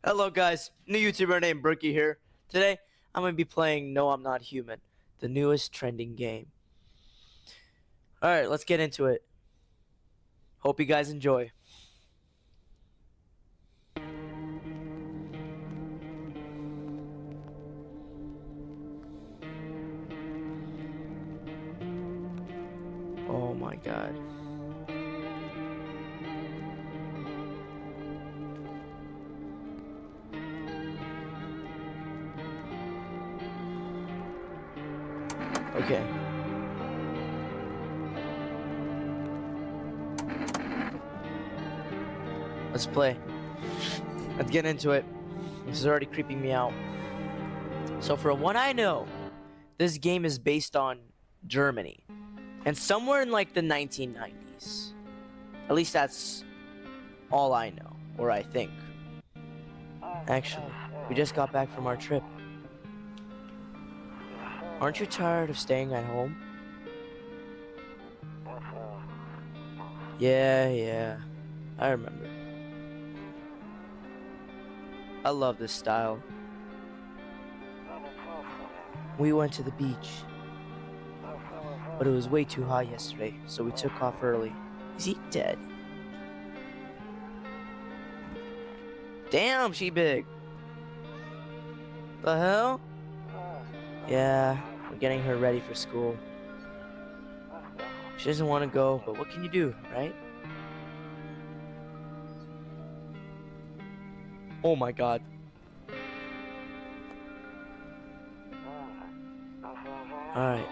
Hello guys, new YouTuber named Brookie here. Today, I'm going to be playing No I'm Not Human, the newest trending game. Alright, let's get into it. Hope you guys enjoy. Oh my god. Okay. Let's play. Let's get into it. This is already creeping me out. So from what I know, this game is based on Germany. And somewhere in like the 1990s. At least that's all I know, or I think. Actually, we just got back from our trip. Aren't you tired of staying at home? Yeah, I remember. I love this style. We went to the beach, but it was way too hot yesterday, so we took off early. Is he dead? Damn, she big. The hell? Yeah, we're getting her ready for school. She doesn't want to go, but what can you do, right? Oh my god. Alright.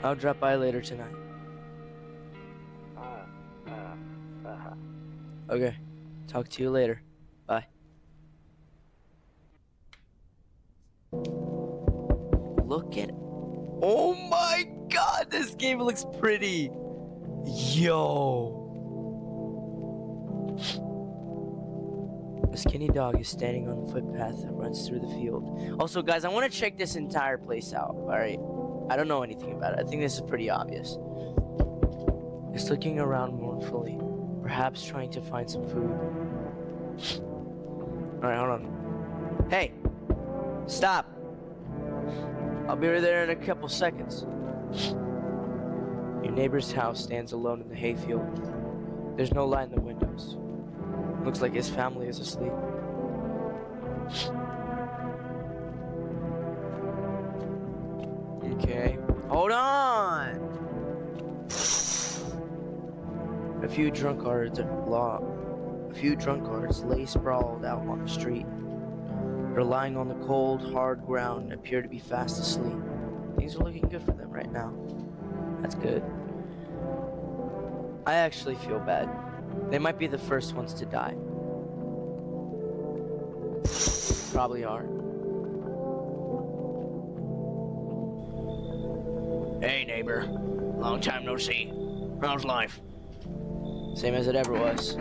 I'll drop by later tonight. Okay. Talk to you later. Bye. Look at... Oh my god, this game looks pretty. Yo. A skinny dog is standing on the footpath that runs through the field. Also, guys, I want to check this entire place out. Alright. I don't know anything about it. I think this is pretty obvious. It's looking around mournfully, perhaps trying to find some food. Alright, hold on. Hey! Stop! I'll be right there in a couple seconds. Your neighbor's house stands alone in the hayfield. There's no light in the windows. Looks like his family is asleep. Okay. Hold on! A few drunkards lay sprawled out on the street. They're lying on the cold, hard ground and appear to be fast asleep. Things are looking good for them right now. That's good. I actually feel bad. They might be the first ones to die. Probably aren't. Hey neighbor, long time no see. How's life? Same as it ever was.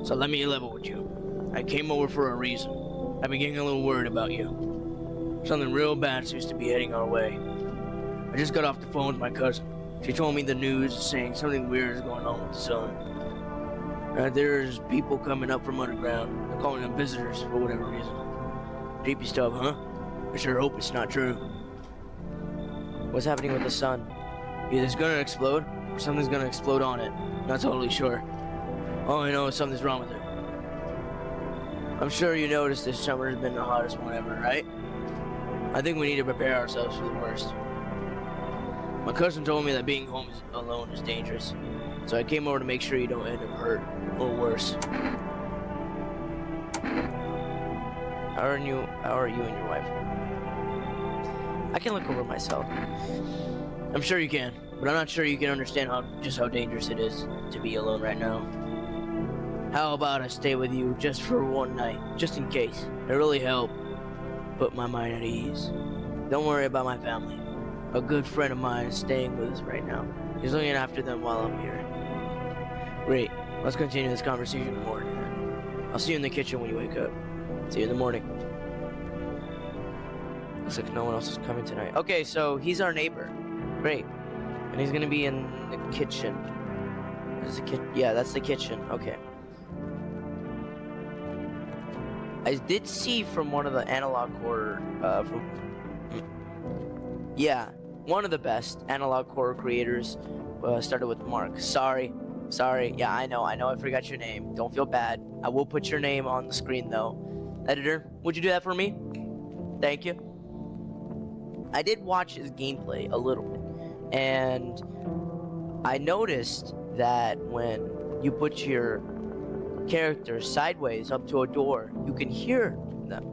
So let me level with you. I came over for a reason. I've been getting a little worried about you. Something real bad seems to be heading our way. I just got off the phone with my cousin. She told me the news is saying something weird is going on with the sun. There's people coming up from underground. They're calling them visitors for whatever reason. Creepy stuff, huh? I sure hope it's not true. What's happening with the sun? Either it's gonna explode, or something's gonna explode on it. Not totally sure. All I know is something's wrong with it. I'm sure you noticed this summer has been the hottest one ever, right? I think we need to prepare ourselves for the worst. My cousin told me that being home alone is dangerous, so I came over to make sure you don't end up hurt, or worse. How are you and your wife? I can look over myself. I'm sure you can, but I'm not sure you can understand just how dangerous it is to be alone right now. How about I stay with you just for one night, just in case? It really helped put my mind at ease. Don't worry about my family. A good friend of mine is staying with us right now. He's looking after them while I'm here. Great, let's continue this conversation in the morning. I'll see you in the kitchen when you wake up. See you in the morning. Looks like no one else is coming tonight. Okay, so he's our neighbor. Great. And he's gonna be in the kitchen. Is the kitchen? Yeah, that's the kitchen. Okay. I did see from one of the analog horror, yeah, one of the best analog horror creators, started with Mark. Sorry. Yeah, I know, I forgot your name. Don't feel bad. I will put your name on the screen though. Editor, would you do that for me? Thank you. I did watch his gameplay a little bit, and I noticed that when you put your character sideways up to a door, you can hear them.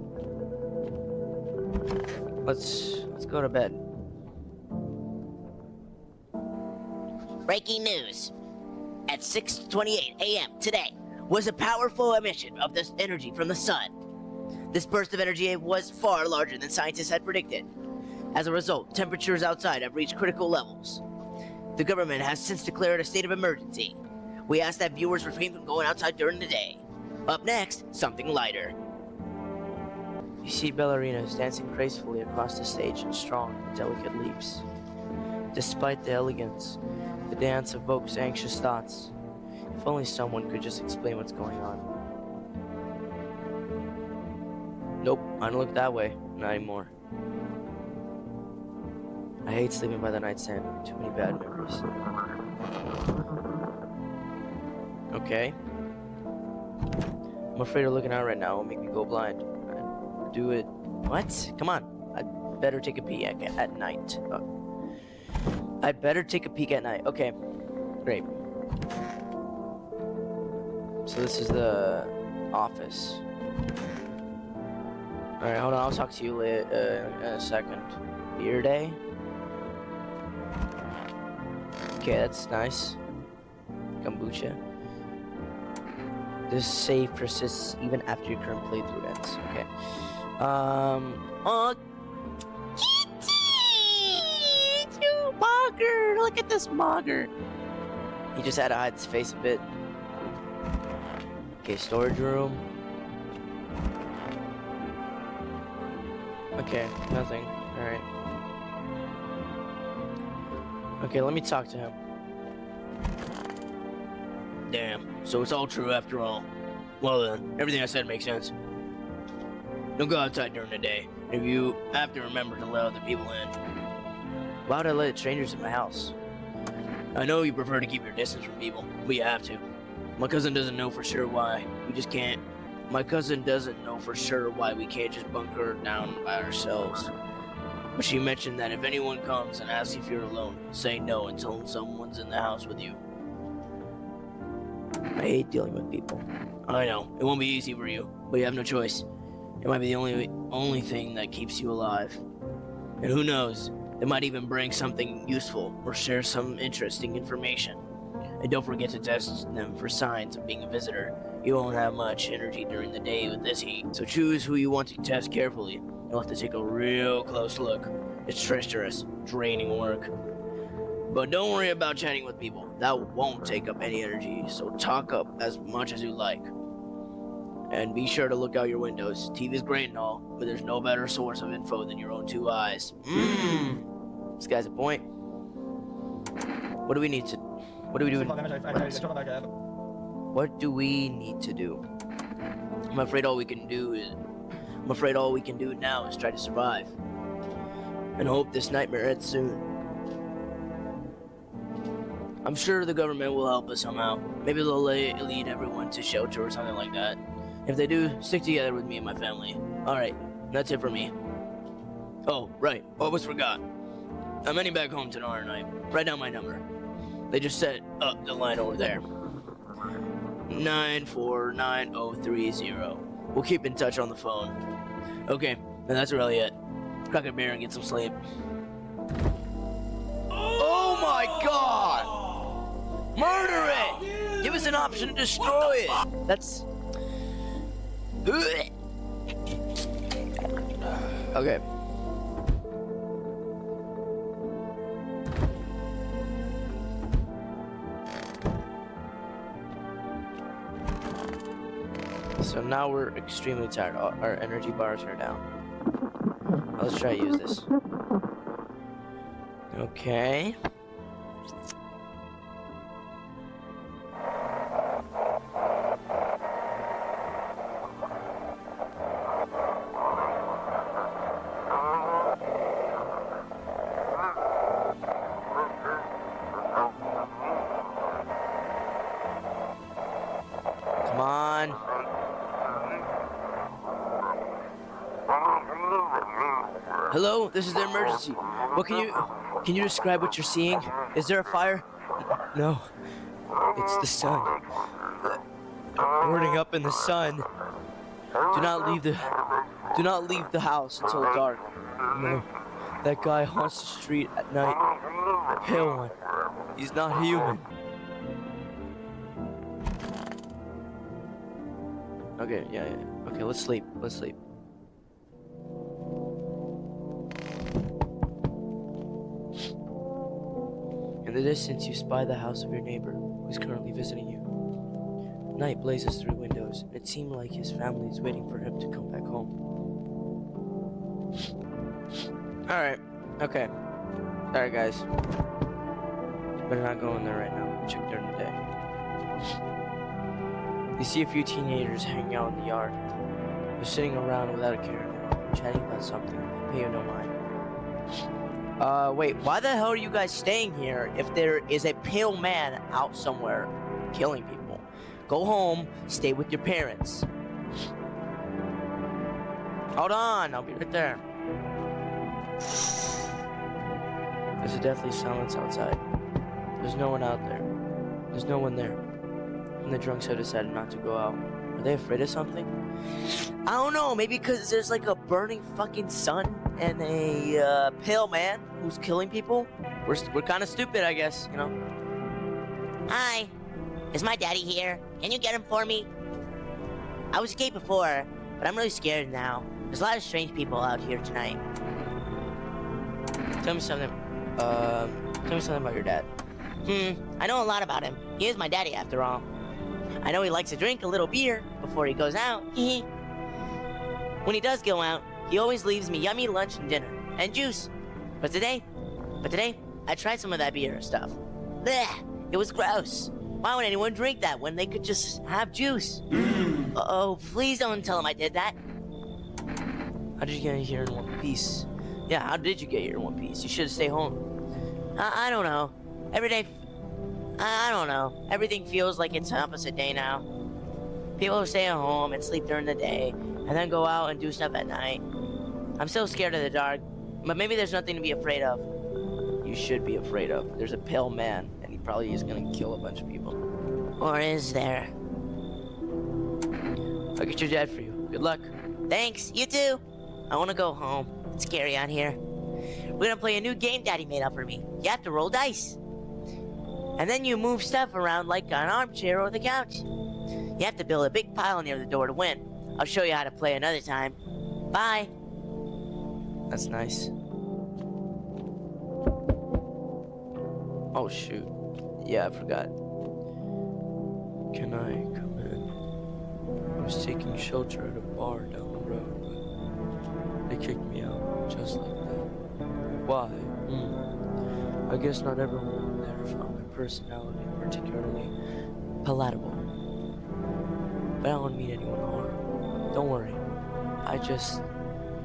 Let's go to bed. Breaking news. At 6:28 a.m. today was a powerful emission of this energy from the sun. This burst of energy was far larger than scientists had predicted. As a result, temperatures outside have reached critical levels. The government has since declared a state of emergency. We ask that viewers refrain from going outside during the day. Up next, something lighter. You see ballerinas dancing gracefully across the stage in strong, delicate leaps. Despite the elegance, the dance evokes anxious thoughts. If only someone could just explain what's going on. Nope, I don't look that way. Not anymore. I hate sleeping by the nightstand. Too many bad memories. Okay. I'm afraid of looking out right now will make me go blind. I'd do it. What? Come on. I'd better take a peek at night. I'd better take a peek at night. Okay. Great. So this is the office. Alright, hold on. I'll talk to you later in a second. Beer day? Okay, that's nice. Kombucha. This save persists even after your current playthrough ends. Okay. Oh, Kitty! You mogger! Look at this mogger. He just had to hide his face a bit. Okay, storage room. Okay, nothing. Alright. Okay, let me talk to him. Damn, so it's all true after all. Well then, everything I said makes sense. Don't go outside during the day. If you have to remember to let other people in. Why would I let strangers in my house? I know you prefer to keep your distance from people, but you have to. My cousin doesn't know for sure why. We just can't. My cousin doesn't know for sure why we can't just bunker down by ourselves. But she mentioned that if anyone comes and asks if you're alone, say no and tell them someone's in the house with you. I hate dealing with people. I know, it won't be easy for you, but you have no choice. It might be the only thing that keeps you alive. And who knows, they might even bring something useful or share some interesting information. And don't forget to test them for signs of being a visitor. You won't have much energy during the day with this heat, so choose who you want to test carefully. You'll have to take a real close look. It's treacherous, draining work. But don't worry about chatting with people. That won't take up any energy, so talk up as much as you like. And be sure to look out your windows. TV's great and all, but there's no better source of info than your own two eyes. This guy's a point. What do we need to... What do we do? What do we need to do? I'm afraid all we can do now is try to survive. And hope this nightmare ends soon. I'm sure the government will help us somehow. Maybe they'll lead everyone to shelter or something like that. If they do, stick together with me and my family. Alright, that's it for me. Oh, right, almost forgot. I'm heading back home tomorrow night. Write down my number. They just set up the line over there. 949030. We'll keep in touch on the phone. Okay, and that's really it. Crack a beer and get some sleep. Oh my god! Murder it! Give us an option to destroy it! That's... Okay. So now we're extremely tired. Our energy bars are down. Let's try to use this. Okay. Hello, this is the emergency. What can you describe what you're seeing? Is there a fire? No, it's the sun. Burning up in the sun. Do not leave the house until dark. No, that guy haunts the street at night. The pale one. He's not human. Okay, yeah. Okay, let's sleep. In the distance, you spy the house of your neighbor, who is currently visiting you. Night blazes through windows, and it seemed like his family is waiting for him to come back home. Alright, okay. Sorry, guys. Better not go in there right now. Check during the day. You see a few teenagers hanging out in the yard. They're sitting around without a care in the world, chatting about something. They pay you no mind. Wait, why the hell are you guys staying here if there is a pale man out somewhere killing people? Go home, stay with your parents. Hold on, I'll be right there. There's a deathly silence outside. There's no one out there. There's no one there. And the drunks have decided not to go out. Are they afraid of something? I don't know, maybe because there's like a burning fucking sun and a pale man who's killing people. We're kind of stupid, I guess, you know? Hi. Is my daddy here? Can you get him for me? I was gay before, but I'm really scared now. There's a lot of strange people out here tonight. Tell me something about your dad. I know a lot about him. He is my daddy after all. I know he likes to drink a little beer before he goes out. When he does go out, he always leaves me yummy lunch and dinner, and juice. But today, I tried some of that beer stuff. Blech, it was gross. Why would anyone drink that when they could just have juice? Oh, please don't tell him I did that. How did you get here in one piece? Yeah, how did you get here in one piece? You should have stayed home. I don't know. Every day, I don't know. Everything feels like it's an opposite day now. People stay at home and sleep during the day, and then go out and do stuff at night. I'm still scared of the dark, but maybe there's nothing to be afraid of. You should be afraid of. There's a pale man, and he probably is gonna kill a bunch of people. Or is there? I'll get your dad for you. Good luck. Thanks, you too. I want to go home. It's scary out here. We're gonna play a new game Daddy made up for me. You have to roll dice. And then you move stuff around like an armchair or the couch. You have to build a big pile near the door to win. I'll show you how to play another time. Bye. That's nice. Oh shoot. Yeah, I forgot. Can I come in? I was taking shelter at a bar down the road, but they kicked me out just like that. Why? I guess not everyone there found my personality particularly palatable. But I don't mean anyone harm. Don't worry.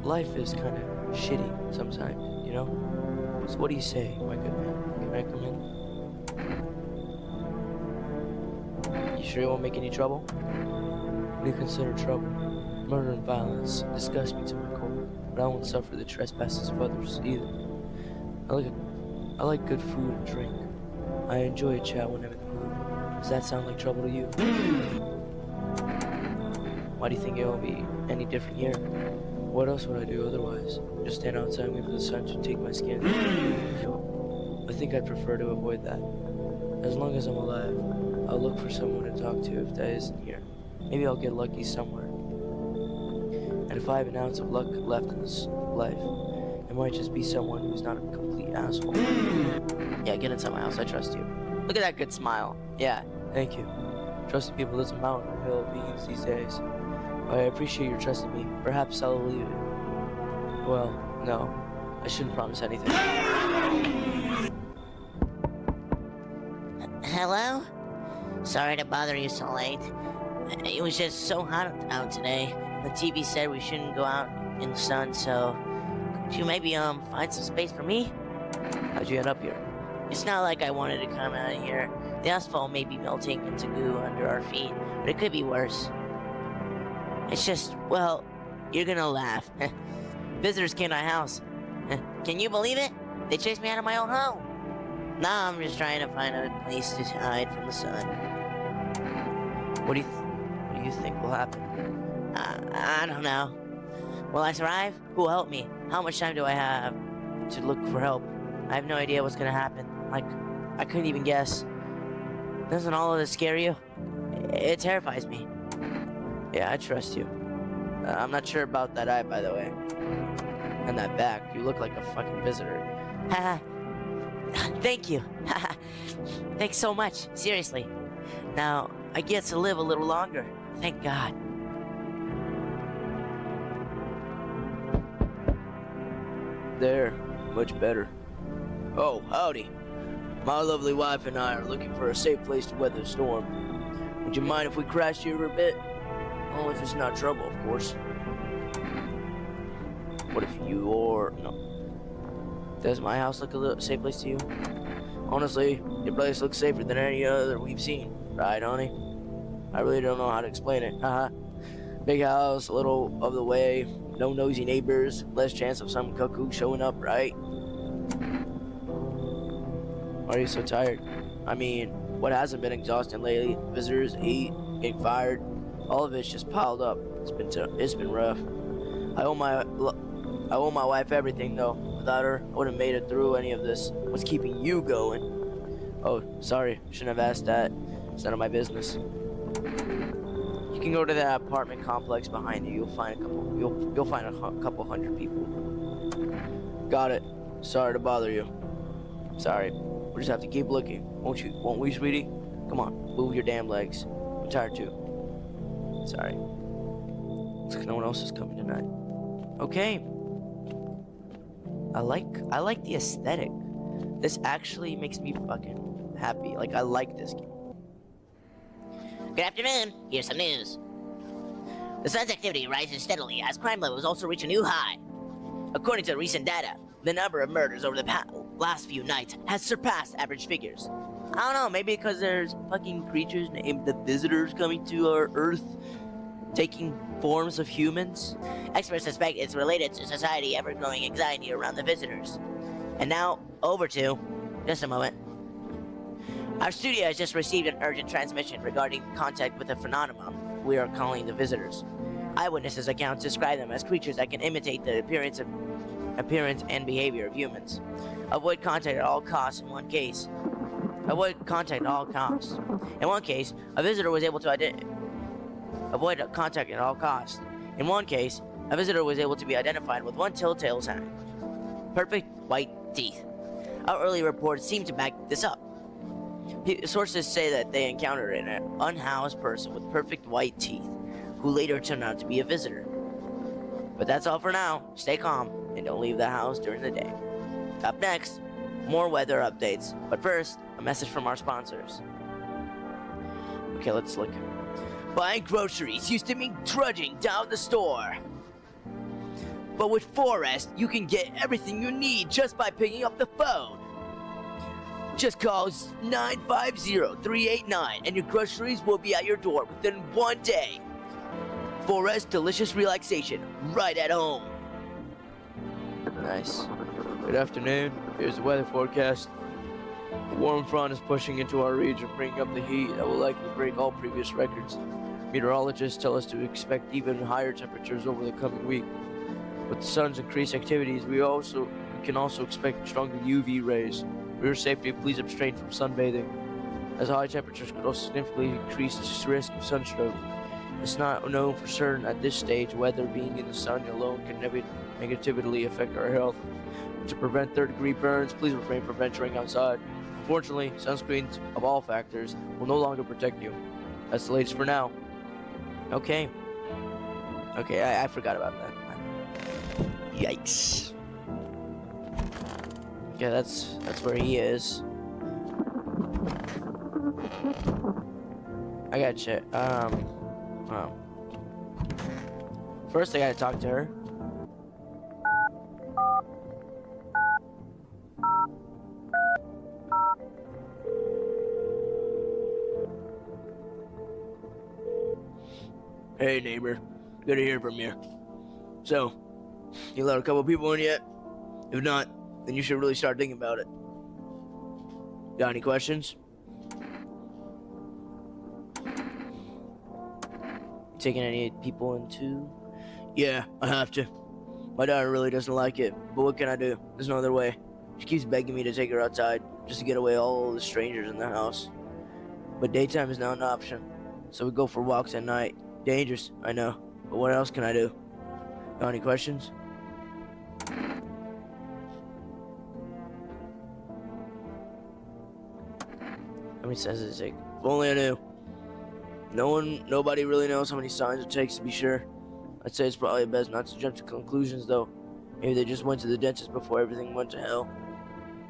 Life is kind of shitty sometimes, you know? So what do you say, my good man? Can I come in? You sure you won't make any trouble? What do you consider trouble? Murder and violence disgust me to my core, but I won't suffer the trespasses of others either. I like good food and drink. I enjoy a chat when I'm in the mood. Does that sound like trouble to you? Why do you think it won't be any different here? What else would I do otherwise? Just stand outside and wait for the sun to take my skin? No, I think I'd prefer to avoid that. As long as I'm alive, I'll look for someone to talk to if that isn't here. Maybe I'll get lucky somewhere. And if I have an ounce of luck left in this life, it might just be someone who's not a complete asshole. Yeah, get inside my house, I trust you. Look at that good smile. Yeah, thank you. Trusting people doesn't mount a hill of beans these days. But I appreciate your trust in me. Perhaps I'll leave it. Well, no. I shouldn't promise anything. Hello? Sorry to bother you so late. It was just so hot out today. The TV said we shouldn't go out in the sun, so could you maybe find some space for me? How'd you end up here? It's not like I wanted to come out of here. The asphalt may be melting into goo under our feet, but it could be worse. It's just, well, you're gonna laugh. Visitors came to my house. Can you believe it? They chased me out of my own home. Now I'm just trying to find a place to hide from the sun. What do you think will happen? I don't know. Will I survive? Who will help me? How much time do I have To look for help. I have no idea what's gonna happen. Like, I couldn't even guess. Doesn't all of this scare you? It terrifies me. Yeah, I trust you. I'm not sure about that eye, by the way. And that back. You look like a fucking visitor. Haha. Thank you. Thanks so much. Seriously. Now, I get to live a little longer. Thank God. There. Much better. Oh, howdy. My lovely wife and I are looking for a safe place to weather the storm. Would you mind if we crashed here for a bit? Only if it's not trouble, of course. What if you're... No. Does my house look a safe place to you? Honestly, your place looks safer than any other we've seen. Right, honey? I really don't know how to explain it. Haha. Big house, a little of the way, no nosy neighbors, less chance of some cuckoo showing up, right? Why are you so tired? I mean, what hasn't been exhausting lately? Visitors, heat, getting fired, all of it's just piled up. It's been rough. I owe my wife everything though. Without her, I wouldn't have made it through any of this. What's keeping you going? Oh, sorry, shouldn't have asked that. It's none of my business. You can go to that apartment complex behind you. You'll find a couple hundred people. Got it. Sorry to bother you. Sorry. We'll just have to keep looking, won't we, sweetie? Come on, move your damn legs. I'm tired too. Sorry. Looks like no one else is coming tonight. Okay. I like the aesthetic. This actually makes me fucking happy. Like, I like this game. Good afternoon. Here's some news. The sun's activity rises steadily as crime levels also reach a new high. According to recent data, the number of murders over the last few nights has surpassed average figures. I don't know, maybe because there's fucking creatures named the Visitors coming to our Earth, taking forms of humans. Experts suspect it's related to society ever-growing anxiety around the visitors. And now, over to... Just a moment. Our studio has just received an urgent transmission regarding contact with a phenomenon we are calling the Visitors. Eyewitnesses' accounts describe them as creatures that can imitate the appearance and behavior of humans. Avoid contact at all costs in one case. Avoid contact at all costs. In one case, a visitor was able to avoid contact at all costs. In one case, a visitor was able to be identified with one telltale sign. Perfect white teeth. Our early reports seem to back this up. Sources say that they encountered an unhoused person with perfect white teeth, who later turned out to be a visitor. But that's all for now. Stay calm and don't leave the house during the day. Up next, more weather updates. But first, a message from our sponsors. Okay, let's look. Buying groceries used to mean trudging down the store. But with Forrest, you can get everything you need just by picking up the phone. Just call 950-389 and your groceries will be at your door within 1 day. Forrest delicious relaxation right at home. Nice. Good afternoon. Here's the weather forecast. A warm front is pushing into our region, bringing up the heat that will likely break all previous records. Meteorologists tell us to expect even higher temperatures over the coming week. With the sun's increased activities, we can also expect stronger UV rays. For your safety, please abstain from sunbathing, as high temperatures could also significantly increase the risk of sunstroke. It's not known for certain at this stage whether being in the sun alone can negatively affect our health. To prevent third-degree burns, please refrain from venturing outside. Unfortunately, sunscreens of all factors will no longer protect you. That's the latest for now. Okay. Okay, I forgot about that. Yikes. Okay, that's where he is. I gotta check. Oh. First, I gotta talk to her. Hey neighbor, good to hear from you. So, you let a couple people in yet? If not, then you should really start thinking about it. Got any questions? Taking any people into? Yeah, I have to. My daughter really doesn't like it, but what can I do? There's no other way. She keeps begging me to take her outside, just to get away all the strangers in the house. But daytime is not an option, so we go for walks at night. Dangerous, I know, but what else can I do? Got any questions? How many steps does it take? If only I knew. Nobody really knows how many signs it takes to be sure. I'd say it's probably best not to jump to conclusions, though. Maybe they just went to the dentist before everything went to hell.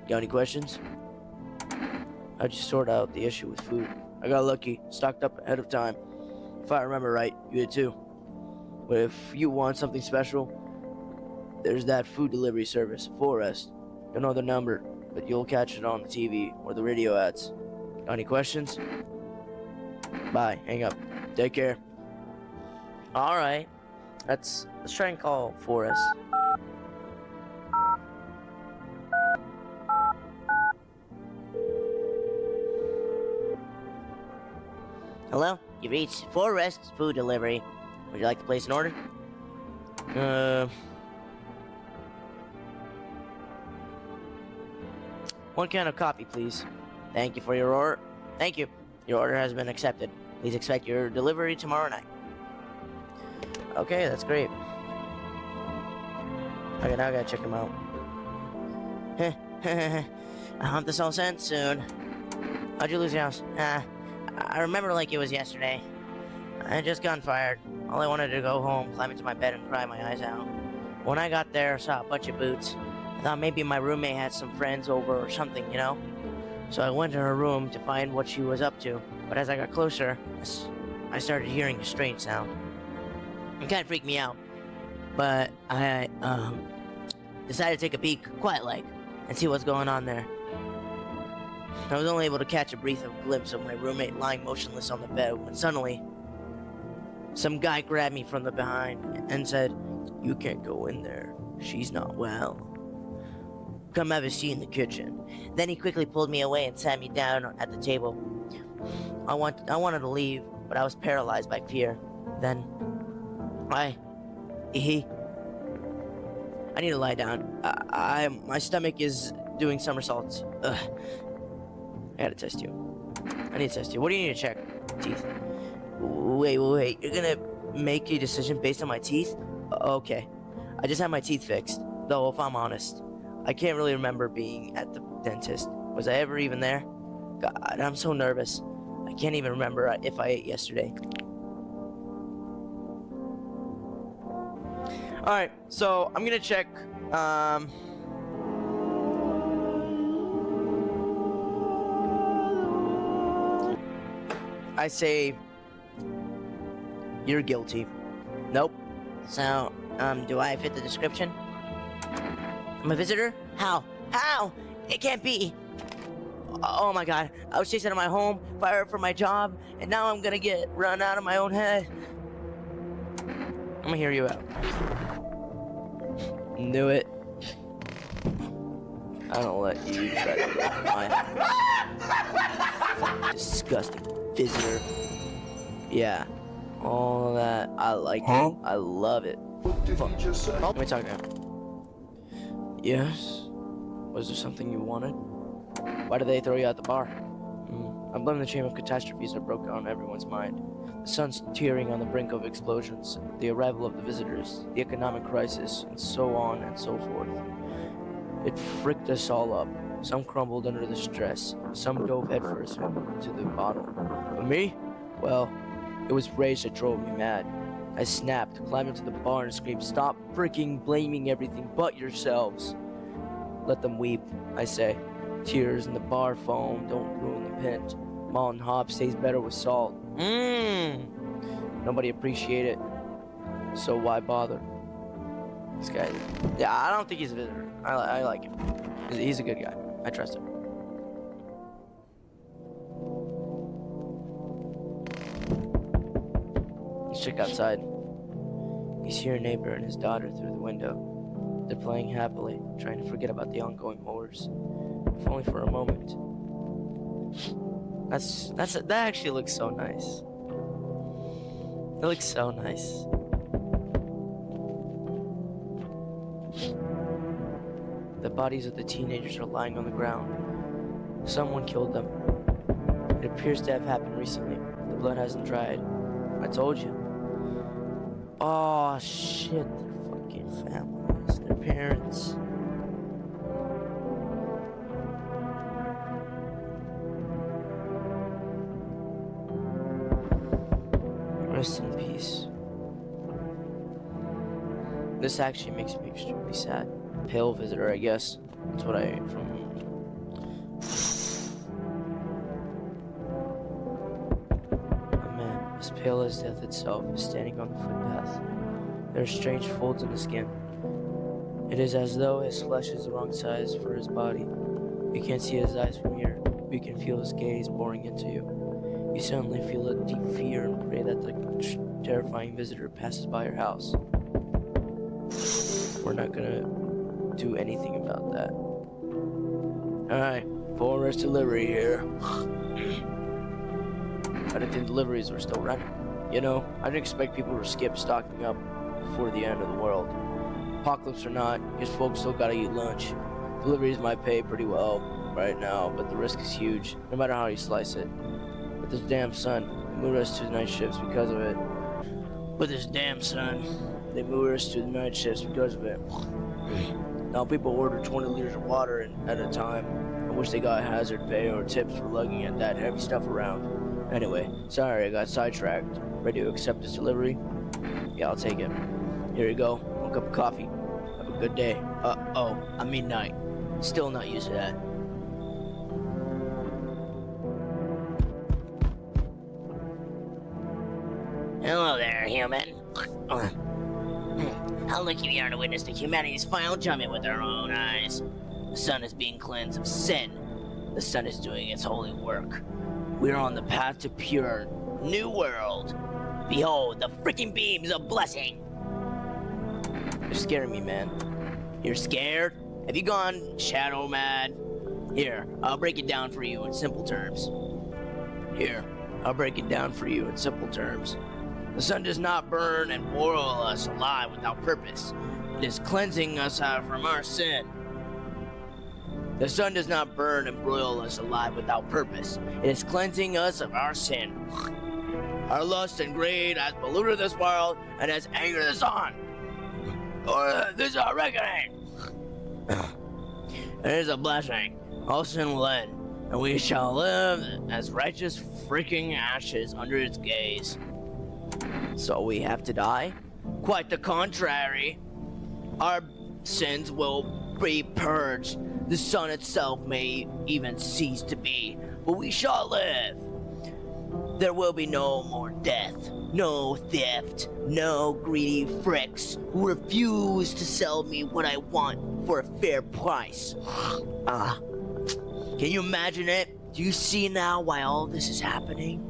Got any questions? How'd you sort out the issue with food? I got lucky, stocked up ahead of time. If I remember right, you did too. But if you want something special, there's that food delivery service, Forest. Don't know the number, but you'll catch it on the TV or the radio ads. Got any questions? Bye, hang up. Take care. All right. Let's try and call Forrest. Hello? You reached Forest Food Delivery. Would you like to place an order? One can of coffee, please. Thank you for your order. Thank you. Your order has been accepted. Please expect your delivery tomorrow night. Okay, that's great. Okay, now I gotta check him out. I hope this all ends soon. How'd you lose your house? I remember like it was yesterday. I had just gotten fired. All I wanted to go home, climb into my bed, and cry my eyes out. When I got there, I saw a bunch of boots. I thought maybe my roommate had some friends over or something, you know? So I went to her room to find what she was up to. But as I got closer, I started hearing a strange sound. It kind of freaked me out. But I decided to take a peek, quiet-like, and see what's going on there. I was only able to catch a brief glimpse of my roommate lying motionless on the bed when suddenly some guy grabbed me from the behind and said, "You can't go in there. She's not well. Come have a seat in the kitchen." Then he quickly pulled me away and sat me down at the table. I wanted to leave, but I was paralyzed by fear. Then I need to lie down. My stomach is doing somersaults. Ugh. I gotta test you. I need to test you. What do you need to check? Teeth. Wait. You're gonna make a decision based on my teeth? Okay. I just had my teeth fixed. Though, if I'm honest, I can't really remember being at the dentist. Was I ever even there? God, I'm so nervous. I can't even remember if I ate yesterday. Alright, so I'm gonna check, I say you're guilty. Nope. So, do I fit the description? I'm a visitor? How? It can't be. Oh my god. I was chased out of my home, fired from my job, and now I'm gonna get run out of my own head. I'm gonna hear you out. Knew it. I don't let you try to get my house. Fucking disgusting visitor. Yeah. All of that. I like it. I love it. What did he just say? Let me talk now. Yes? Was there something you wanted? Why did they throw you out the bar? I blame the chain of catastrophes that broke on everyone's mind. The sun's teetering on the brink of explosions, the arrival of the visitors, the economic crisis, and so on and so forth. It fricked us all up. Some crumbled under the stress, some dove headfirst into the bottom. But me? Well, it was rage that drove me mad. I snapped, climbed into the bar and screamed, "Stop freaking blaming everything but yourselves." Let them weep, I say. Tears in the bar foam don't ruin the pint. Malt and hop stays better with salt. Nobody appreciate it, so why bother? This guy, yeah, I don't think he's a visitor. I like him. He's a good guy. I trust him. Let's check outside. You see your neighbor and his daughter through the window. They're playing happily, trying to forget about the ongoing horrors, if only for a moment. That actually looks so nice. It looks so nice. The bodies of the teenagers are lying on the ground. Someone killed them. It appears to have happened recently. The blood hasn't dried. I told you. Oh shit, their fucking families, their parents. Rest in peace. This actually makes me extremely sad. Pale visitor, I guess. That's what I from. A man, as pale as death itself, is standing on the footpath. There are strange folds in the skin. It is as though his flesh is the wrong size for his body. You can't see his eyes from here, but you can feel his gaze boring into you. You suddenly feel a deep fear and pray that the terrifying visitor passes by your house. We're not gonna do anything about that. Alright, full rest delivery here. I didn't think deliveries were still running. You know, I didn't expect people to skip stocking up before the end of the world. Apocalypse or not, his folks still gotta eat lunch. Deliveries might pay pretty well right now, but the risk is huge, no matter how you slice it. With this damn sun, they moved us to the night shifts because of it. With this damn sun, they moved us to the night shifts because of it. Now people order 20 liters of water at a time. I wish they got hazard pay or tips for lugging at that heavy stuff around. Anyway, sorry I got sidetracked. Ready to accept this delivery? Yeah, I'll take it. Here you go, 1 cup of coffee. Have a good day. I mean night. Still not used to that. Hello there, human. How lucky we are to witness the humanity's final judgment with our own eyes. The sun is being cleansed of sin. The sun is doing its holy work. We are on the path to pure, new world. Behold, the freaking beams of blessing. You're scaring me, man. You're scared? Have you gone shadow mad? Here, I'll break it down for you in simple terms. The sun does not burn and boil us alive without purpose. It is cleansing us from our sin. The sun does not burn and broil us alive without purpose. It is cleansing us of our sin. Our lust and greed has polluted this world and has angered us on. This is our reckoning. It is a blessing. All sin will end, and we shall live as righteous freaking ashes under its gaze. So we have to die? Quite the contrary. Our sins will be purged. The sun itself may even cease to be, but we shall live. There will be no more death, no theft, no greedy fricks who refuse to sell me what I want for a fair price. Can you imagine it? Do you see now why all this is happening?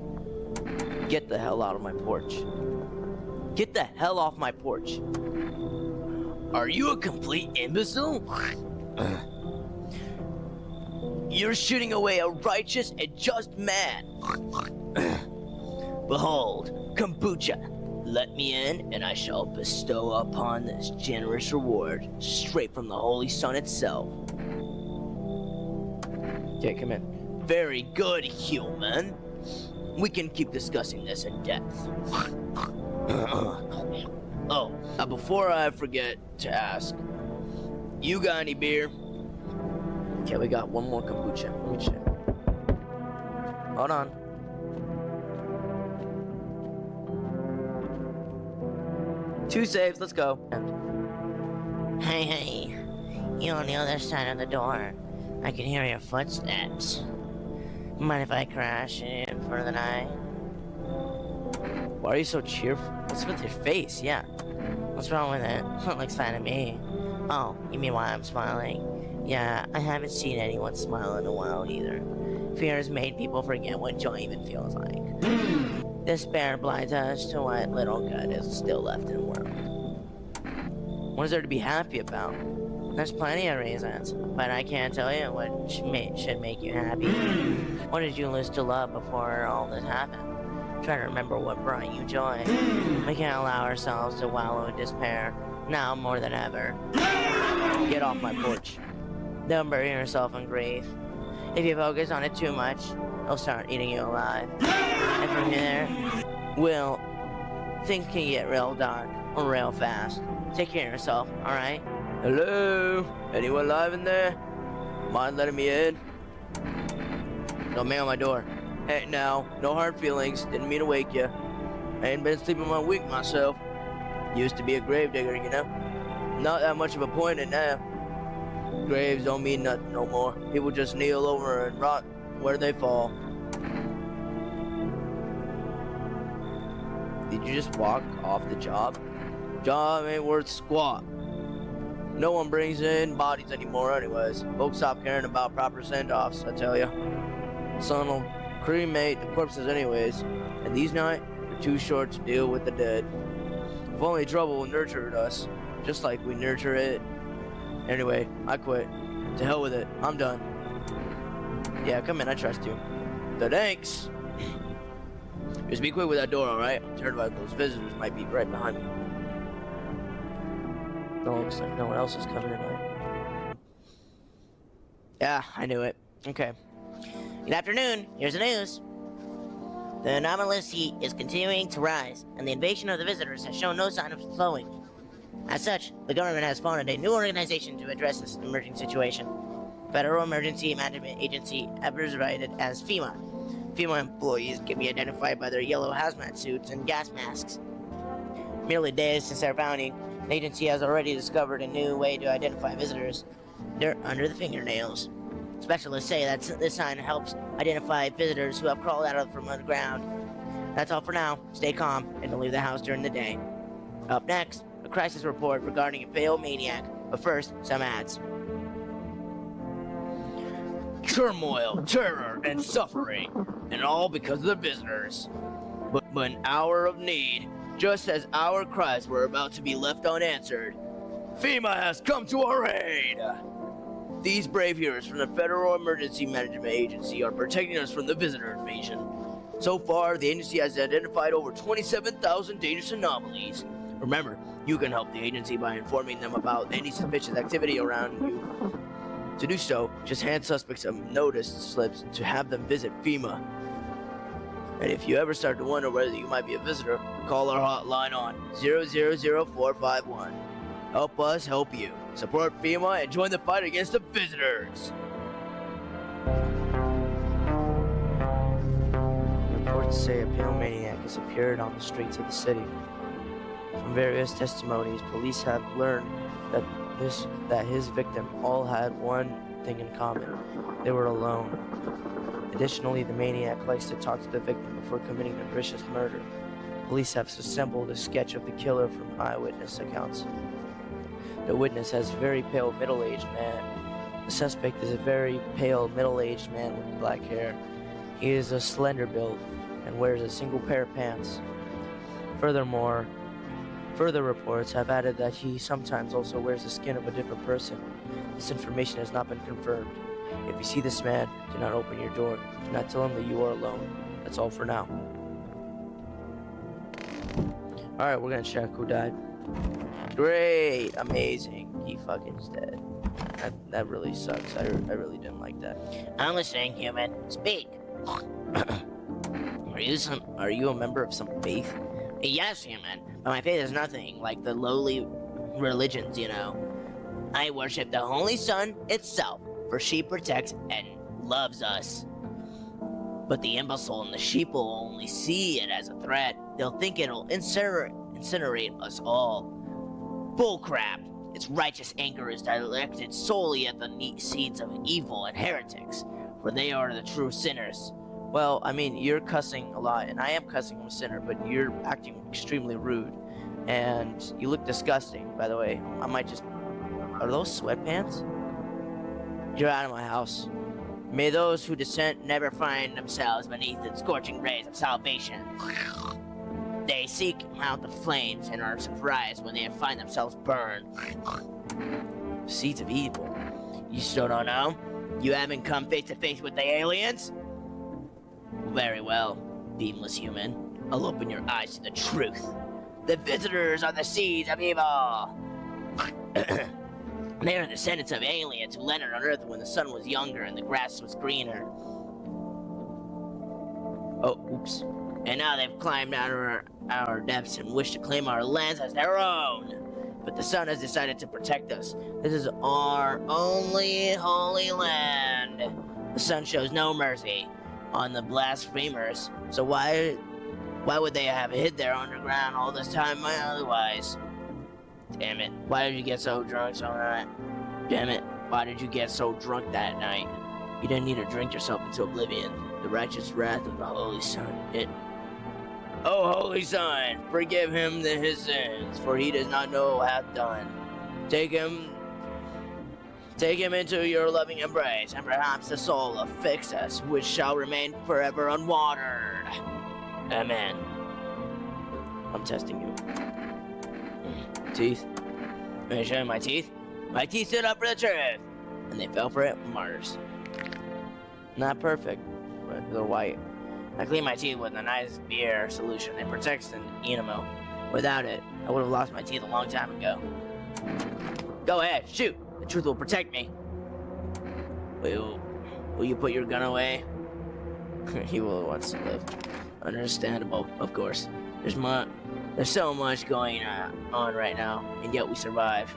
Get the hell out of my porch. Get the hell off my porch. Are you a complete imbecile? You're shooting away a righteous and just man. Behold, kombucha. Let me in, and I shall bestow upon this generous reward straight from the holy sun itself. Okay, come in. Very good, human. We can keep discussing this in depth. Before I forget to ask, you got any beer? Okay, we got one more kombucha. Let me check. Hold on. Two saves, let's go. Hey, you on the other side of the door. I can hear your footsteps. Mind if I crash in for the night? Why are you so cheerful? What's with your face? Yeah. What's wrong with it? It looks fine to me. Oh, you mean why I'm smiling? Yeah, I haven't seen anyone smile in a while either. Fear has made people forget what joy even feels like. Despair blinds us to what little good is still left in the world. What is there to be happy about? There's plenty of reasons, but I can't tell you what should make you happy. What did you lose to love before all this happened? Try to remember what brought you joy. We can't allow ourselves to wallow in despair, now more than ever. Get off my porch. Don't bury yourself in grief. If you focus on it too much, it'll start eating you alive. And from there, things can get real dark real fast. Take care of yourself, alright? Hello? Anyone alive in there? Mind letting me in? No man on my door. Hey, now, no hard feelings. Didn't mean to wake you. I ain't been sleeping one week myself. Used to be a gravedigger, you know? Not that much of a point in now. Graves don't mean nothing no more. People just kneel over and rot where they fall. Did you just walk off the job? Job ain't worth squat. No one brings in bodies anymore anyways. Folks stop caring about proper send-offs, I tell ya. Son will cremate the corpses anyways, and these nights are too short to deal with the dead. If only trouble nurtured us, just like we nurture it. Anyway, I quit. To hell with it. I'm done. Yeah, come in. I trust you. Thanks. Just be quick with that door, alright? I'm terrified those visitors might be right behind me. No, looks like no one else is coming tonight. Yeah, I knew it. Okay. Good afternoon. Here's the news. The anomalous heat is continuing to rise, and the invasion of the visitors has shown no sign of slowing. As such, the government has founded a new organization to address this emerging situation. Federal Emergency Management Agency, abbreviated as FEMA. FEMA employees can be identified by their yellow hazmat suits and gas masks. Merely days since their founding, the agency has already discovered a new way to identify visitors. They're under the fingernails. Specialists say that this sign helps identify visitors who have crawled out from underground. That's all for now. Stay calm and don't leave the house during the day. Up next, a crisis report regarding a pale maniac. But first, some ads. Turmoil, terror, and suffering, and all because of the visitors. But an hour of need, just as our cries were about to be left unanswered, FEMA has come to our aid! These brave heroes from the Federal Emergency Management Agency are protecting us from the visitor invasion. So far, the agency has identified over 27,000 dangerous anomalies. Remember, you can help the agency by informing them about any suspicious activity around you. To do so, just hand suspects some notice slips to have them visit FEMA. And if you ever start to wonder whether you might be a visitor, call our hotline on 000451. Help us help you. Support FEMA and join the fight against the visitors. Reports say a pale maniac has appeared on the streets of the city. From various testimonies, police have learned that his victim all had one thing in common. They were alone. Additionally, the maniac likes to talk to the victim before committing a vicious murder. Police have assembled a sketch of the killer from eyewitness accounts. The witness has a very pale middle-aged man. The suspect is a very pale middle-aged man with black hair. He is a slender build and wears a single pair of pants. Furthermore, further reports have added that he sometimes also wears the skin of a different person. This information has not been confirmed. If you see this man, do not open your door. Do not tell him that you are alone. That's all for now. Alright, we're gonna check who died. Great! Amazing. He fucking is dead. That really sucks. I really didn't like that. I'm listening, human. Speak. Are you a member of some faith? Yes, human. But my faith is nothing like the lowly religions, you know. I worship the Holy Sun itself, for she protects and loves us. But the imbecile and the sheep will only see it as a threat. They'll think it'll incinerate us all. Bullcrap! Its righteous anger is directed solely at the seeds of evil and heretics, for they are the true sinners. Well, I mean, you're cussing a lot, and I am cussing. I'm a sinner, but you're acting extremely rude. And you look disgusting, by the way. I might just... Are those sweatpants? You're out of my house. May those who dissent never find themselves beneath the scorching rays of salvation. They seek out the flames and are surprised when they find themselves burned. Seeds of evil. You still don't know? You haven't come face to face with the aliens? Very well, beamless human. I'll open your eyes to the truth. The visitors are the seeds of evil. They are descendants of aliens who landed on Earth when the sun was younger and the grass was greener. Oh, oops. And now they've climbed out of our depths and wish to claim our lands as their own. But the sun has decided to protect us. This is our only holy land. The sun shows no mercy on the blasphemers. So why would they have hid there underground all this time otherwise? Damn it. Why did you get so drunk so night? Damn it. Why did you get so drunk that night? You didn't need to drink yourself into oblivion. The righteous wrath of the Holy Sun. Oh, Holy Son, forgive him his sins, for he does not know what hath done. Take him into your loving embrace, and perhaps the soul of Fixus, which shall remain forever unwatered. Amen. I'm testing you. Teeth. Let me show you my teeth. My teeth stood up for the truth, and they fell for it, martyrs. Not perfect, but they're white. I clean my teeth with a nice beer solution. It protects an enamel. Without it, I would have lost my teeth a long time ago. Go ahead, shoot. The truth will protect me. Will you put your gun away? He will wants to live. Understandable, of course. There's so much going on right now, and yet we survive.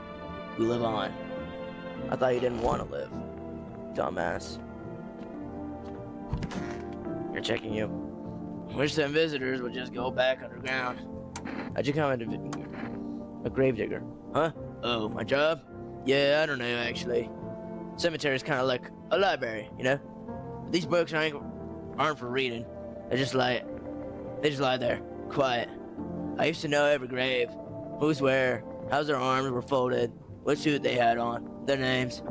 We live on. I thought you didn't want to live. Dumbass. You're checking you. Wish them visitors would just go back underground. How'd you come into a gravedigger? Huh? Oh, my job? Yeah, I don't know, actually. Cemetery's kind of like a library, you know? These books aren't for reading. They just lie there, quiet. I used to know every grave, who's where, how their arms were folded, what suit they had on, their names.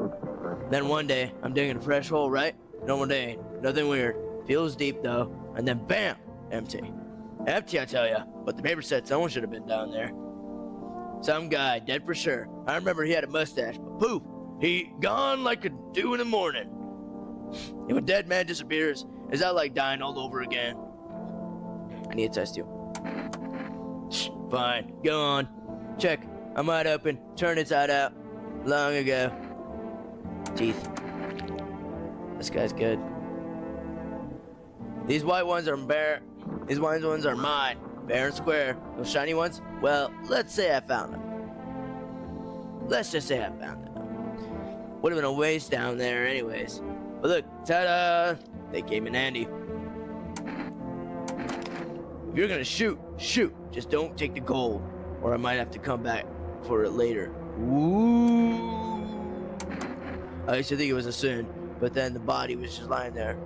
Then one day, I'm digging a fresh hole, right? Normal day, nothing weird. Feels deep though, and then bam, empty. Empty, I tell ya. But the paper said someone should have been down there. Some guy, dead for sure. I remember he had a mustache, but poof, he gone like a dew in the morning. If a dead man disappears, is that like dying all over again? I need to test you. Fine, go on. Check. I'm wide open. Turn inside out. Long ago. Teeth. This guy's good. These white ones are bare. These white ones are mine. Fair and square. Those shiny ones? Well, let's say I found them. Let's just say I found them. Would have been a waste down there anyways. But look, ta-da! They came in handy. If you're gonna shoot, shoot. Just don't take the gold, or I might have to come back for it later. Ooh. I used to think it was a sin, but then the body was just lying there.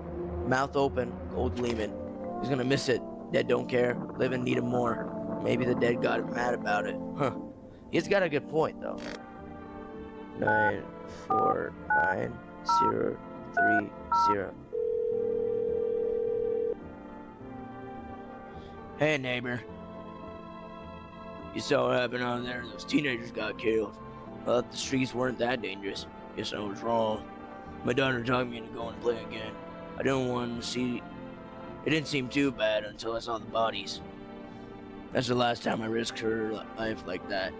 Mouth open, gold gleaming. He's gonna miss it. Dead don't care. Living need him more. Maybe the dead got mad about it. Huh. He's got a good point, though. 949030. Hey, neighbor. You saw what happened out there? Those teenagers got killed. I thought the streets weren't that dangerous. Guess I was wrong. My daughter talked me into going to play again. I didn't want to see... It didn't seem too bad until I saw the bodies. That's the last time I risked her life like that.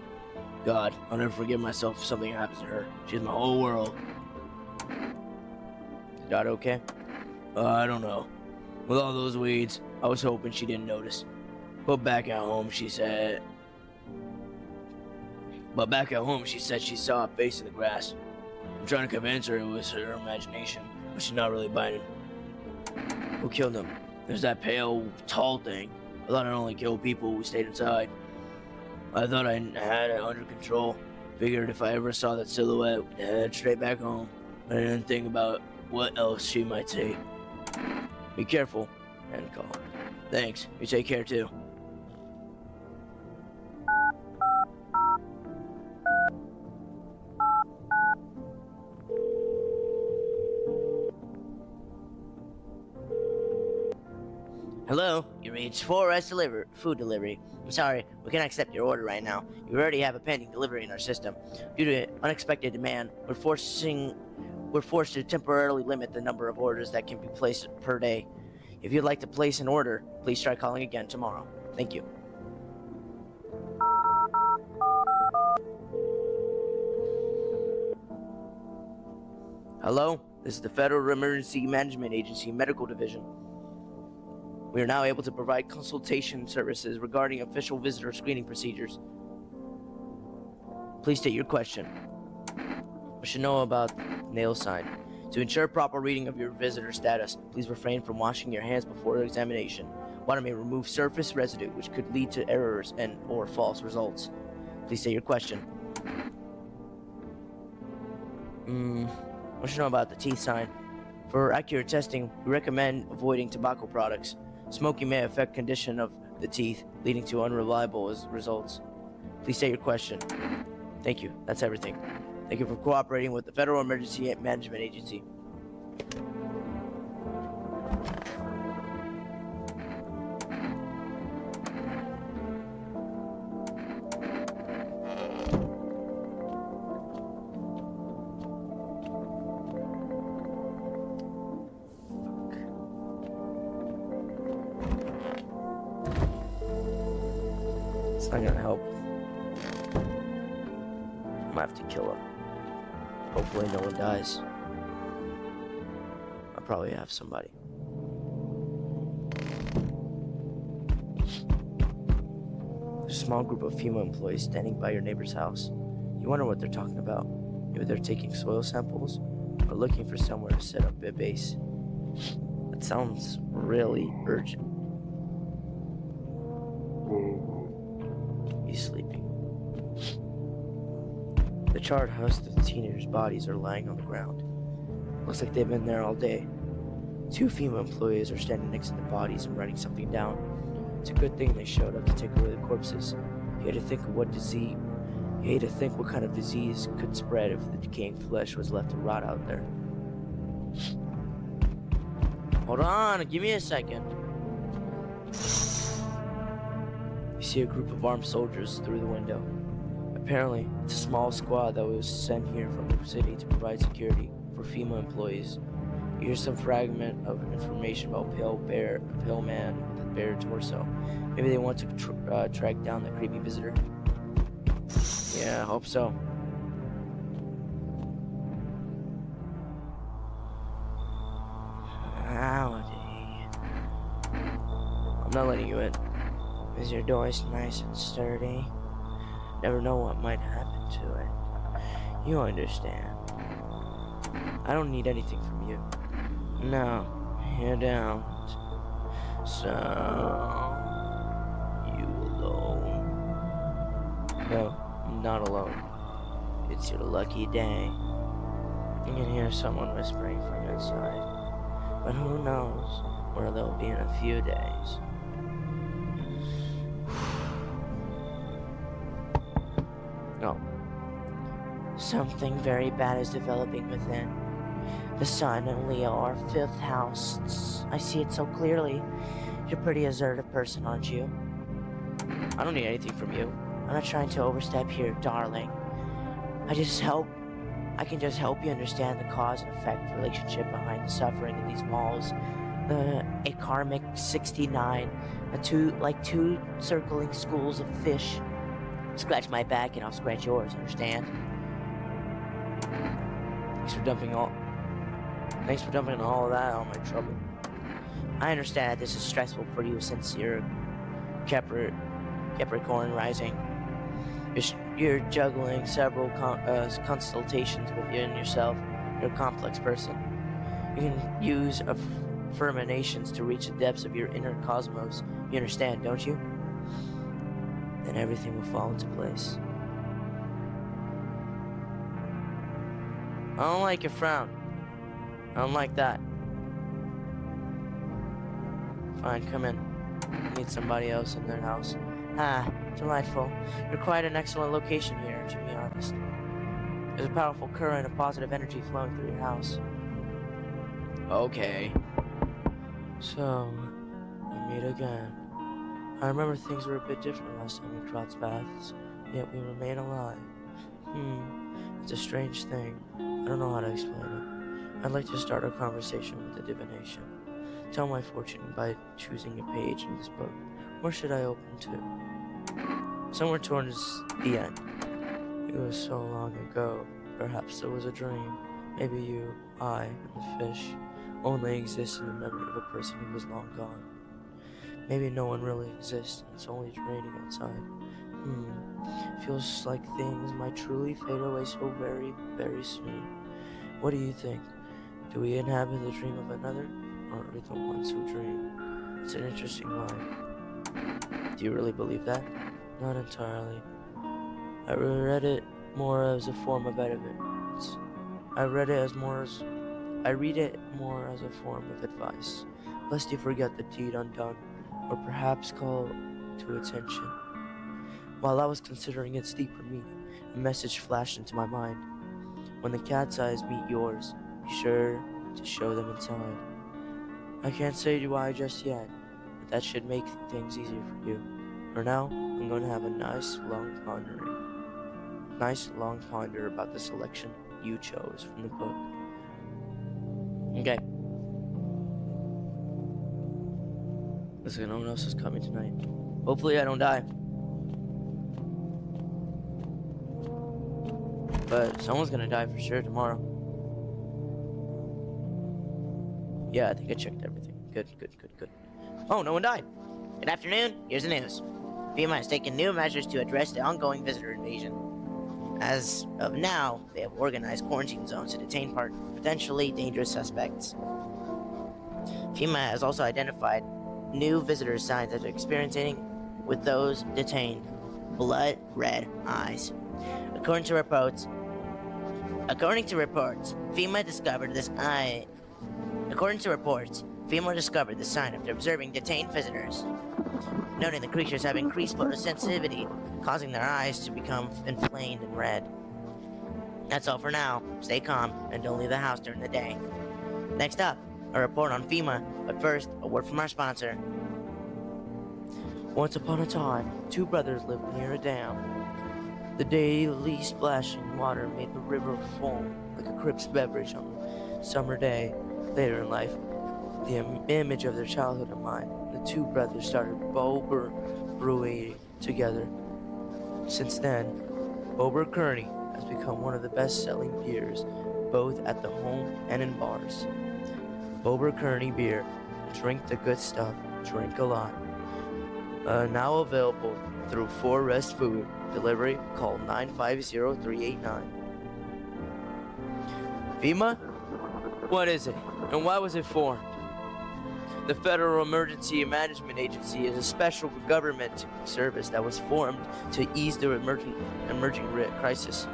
God, I'll never forgive myself if something happens to her. She's my whole world. Daughter okay? I don't know. With all those weeds, I was hoping she didn't notice. But back at home, she said she saw a face in the grass. I'm trying to convince her it was her imagination, but she's not really biting. Who killed him? There's that pale, tall thing. I thought I'd only kill people who stayed inside. I thought I had it under control. Figured if I ever saw that silhouette, I'd head straight back home. I didn't think about what else she might say. Be careful. End call. Thanks. You take care too. Hello, you reached 4S food delivery. I'm sorry, we can't accept your order right now. You already have a pending delivery in our system. Due to unexpected demand, we're forced to temporarily limit the number of orders that can be placed per day. If you'd like to place an order, please try calling again tomorrow. Thank you. Hello, this is the Federal Emergency Management Agency Medical Division. We are now able to provide consultation services regarding official visitor screening procedures. Please state your question. We should know about nail sign. To ensure proper reading of your visitor status, please refrain from washing your hands before examination. Water may remove surface residue, which could lead to errors and/or false results. Please state your question. We should know about the teeth sign. For accurate testing, we recommend avoiding tobacco products. Smoking may affect condition of the teeth, leading to unreliable results. Please state your question. Thank you. That's everything. Thank you for cooperating with the Federal Emergency Management Agency. It's not gonna help. I might have to kill her. Hopefully no one dies. I'll probably have somebody. There's a small group of female employees standing by your neighbor's house. You wonder what they're talking about. Maybe they're taking soil samples or looking for somewhere to set up a base. That sounds really urgent. He's sleeping. The charred husks of the teenagers' bodies are lying on the ground. Looks like they've been there all day. Two female employees are standing next to the bodies and writing something down. It's a good thing they showed up to take away the corpses. You had to think of what kind of disease could spread if the decaying flesh was left to rot out there. Hold on, give me a second. You see a group of armed soldiers through the window. Apparently, it's a small squad that was sent here from the city to provide security for female employees. You hear some fragment of information about a pale man with a bare torso. Maybe they want to track down the creepy visitor. Yeah, I hope so. Howdy. I'm not letting you in. Is your door nice and sturdy? Never know what might happen to it. You understand. I don't need anything from you. No, you don't. So, you alone? No, I'm not alone. It's your lucky day. You can hear someone whispering from inside. But who knows where they'll be in a few days. No. Something very bad is developing within. The sun and Leo are fifth house. I see it so clearly. You're a pretty assertive person, aren't you? I don't need anything from you. I'm not trying to overstep here, darling. I can just help you understand the cause and effect relationship behind the suffering in these walls. A karmic 69, two circling schools of fish. Scratch my back and I'll scratch yours, understand? Thanks for dumping all of that on my trouble. I understand that this is stressful for you since you're Capricorn rising. You're juggling several consultations within yourself. You're a complex person. You can use affirmations to reach the depths of your inner cosmos. You understand, don't you? Then everything will fall into place. I don't like your frown. I don't like that. Fine, come in. Meet somebody else in their house. Ah, delightful. You're quite an excellent location here, to be honest. There's a powerful current of positive energy flowing through your house. Okay. So, you meet again. I remember things were a bit different last time we crossed paths, yet we remain alive. It's a strange thing. I don't know how to explain it. I'd like to start a conversation with the divination. Tell my fortune by choosing a page in this book. Where should I open to? Somewhere towards the end. It was so long ago. Perhaps it was a dream. Maybe you, I, and the fish only exist in the memory of a person who was long gone. Maybe no one really exists, and it's only raining outside. Feels like things might truly fade away so very, very soon. What do you think? Do we inhabit the dream of another, or are we the ones who dream? It's an interesting line. Do you really believe that? Not entirely. I read it more as a form of evidence. I read it more as a form of advice, lest you forget the deed undone, or perhaps call to attention. While I was considering its deeper meaning, a message flashed into my mind. When the cat's eyes meet yours, be sure to show them inside. I can't say why just yet, but that should make things easier for you. For now, I'm going to have a nice long ponder about the selection you chose from the book. Okay. Looks like no one else is coming tonight. Hopefully I don't die. But someone's gonna die for sure tomorrow. Yeah, I think I checked everything. Good. Oh, no one died. Good afternoon. Here's the news. FEMA has taken new measures to address the ongoing visitor invasion. As of now, they have organized quarantine zones to detain potentially dangerous suspects. FEMA has also identified new visitor signs that are experiencing with those detained blood red eyes. According to reports, FEMA discovered the sign after observing detained visitors, noting the creatures have increased photosensitivity, causing their eyes to become inflamed and red. That's all for now. Stay calm and don't leave the house during the day. Next up, a report on FEMA, but first, a word from our sponsor. Once upon a time, two brothers lived near a dam. The daily splashing water made the river foam like a crisp beverage on a summer day. Later in life, the image of their childhood in mind, the two brothers started Bober Brewing together. Since then, Bober Kearney has become one of the best-selling beers, both at the home and in bars. Bober Kearney beer. Drink the good stuff. Drink a lot. Now available through 4 Rest Food. Delivery, call 950-389. FEMA? What is it, and why was it formed? The Federal Emergency Management Agency is a special government service that was formed to ease the emerging crisis.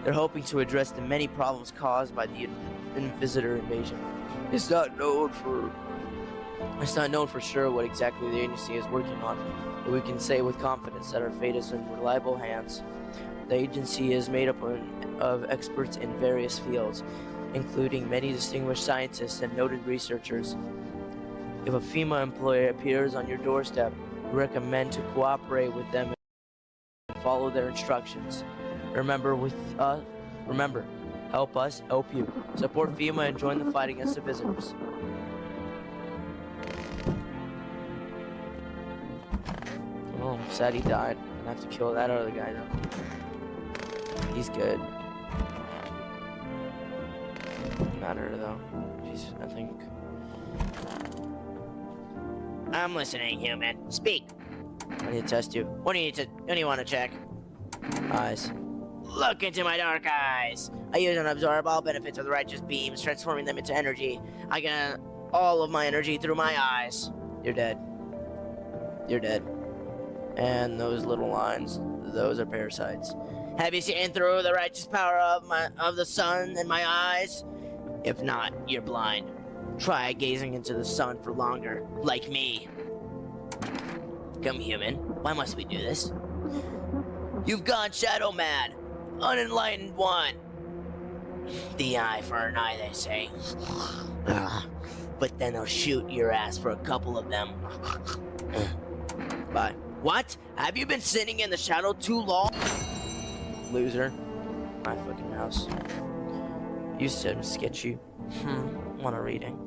They're hoping to address the many problems caused by the visitor invasion. It's not known for sure what exactly the agency is working on, but we can say with confidence that our fate is in reliable hands. The agency is made up of experts in various fields, including many distinguished scientists and noted researchers. If a FEMA employee appears on your doorstep, we recommend to cooperate with them and follow their instructions. Remember, help us help you. Support FEMA and join the fight against the visitors. Oh, I'm sad he died. I'm gonna have to kill that other guy though. He's good. Not her though. She's, I think. I'm listening, human. Speak. I need to test you. What do you want to check? Eyes. Look into my dark eyes. I use and absorb all benefits of the righteous beams, transforming them into energy. I get all of my energy through my eyes. You're dead. You're dead. And those little lines, those are parasites. Have you seen through the righteous power of the sun in my eyes? If not, you're blind. Try gazing into the sun for longer, like me. Come, human. Why must we do this? You've gone shadow mad. Unenlightened one. The eye for an eye, they say. But then they'll shoot your ass for a couple of them. Bye. What? Have you been sitting in the shadow too long? Loser. My fucking house. You said sketchy. Want a reading?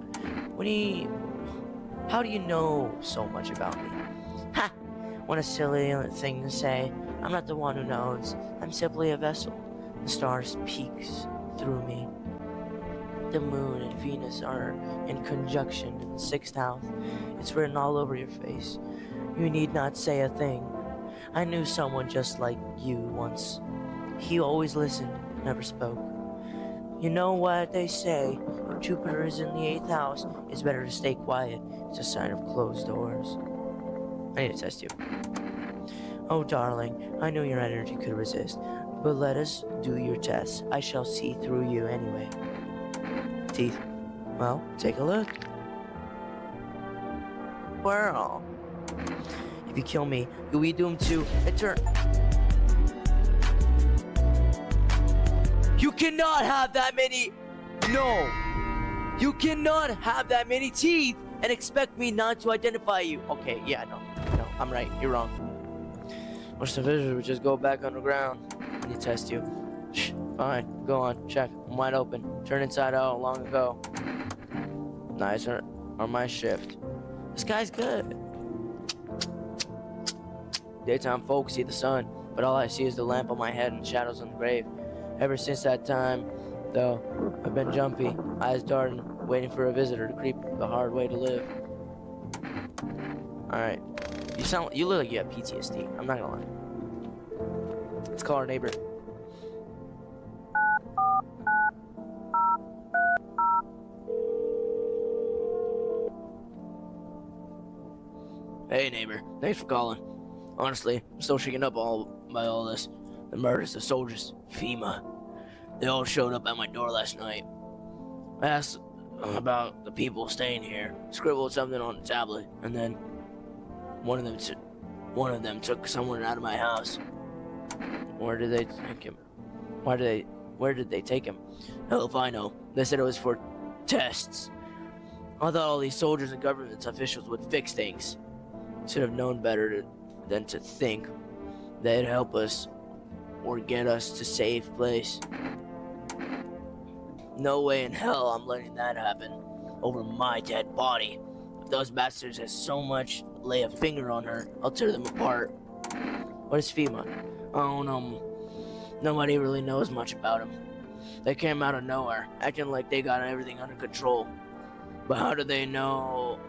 How do you know so much about me? Ha! What a silly thing to say. I'm not the one who knows. I'm simply a vessel. The stars peeks through me. The moon and Venus are in conjunction in the 6th house. It's written all over your face. You need not say a thing. I knew someone just like you once. He always listened, never spoke. You know what they say, if Jupiter is in the 8th house, it's better to stay quiet. It's a sign of closed doors. I need to test you. Oh, darling, I knew your energy could resist, but let us do your test. I shall see through you anyway. Teeth. Well, take a look. Well, If you kill me, you'll be doomed to You cannot have that many. No. You cannot have that many teeth and expect me not to identify you. Okay, yeah, no, I'm right. You're wrong. Wish the visitors would just go back underground. I need to test you. Shh, fine, go on, check. I'm wide open. Turn inside out long ago. Nice on my shift. This guy's good. Daytime folks see the sun, but all I see is the lamp on my head and shadows on the grave. Ever since that time, though, I've been jumpy, eyes darting, waiting for a visitor to creep the hard way to live. Alright. You look like you have PTSD. I'm not gonna lie. Let's call our neighbor. Hey, neighbor. Thanks for calling. Honestly, I'm still shaken up by all this. The murders, the soldiers, FEMA. They all showed up at my door last night. I asked about the people staying here, scribbled something on the tablet, and then one of them took someone out of my house. Where did they take him? Where did they take him? Hell if I know. They said it was for tests. I thought all these soldiers and government officials would fix things. Should have known better than to think they'd help us or get us to safe place. No way in hell I'm letting that happen over my dead body. If those bastards has so much lay a finger on her, I'll tear them apart. What is FEMA? Oh no, nobody really knows much about them. They came out of nowhere, acting like they got everything under control. But how do they know?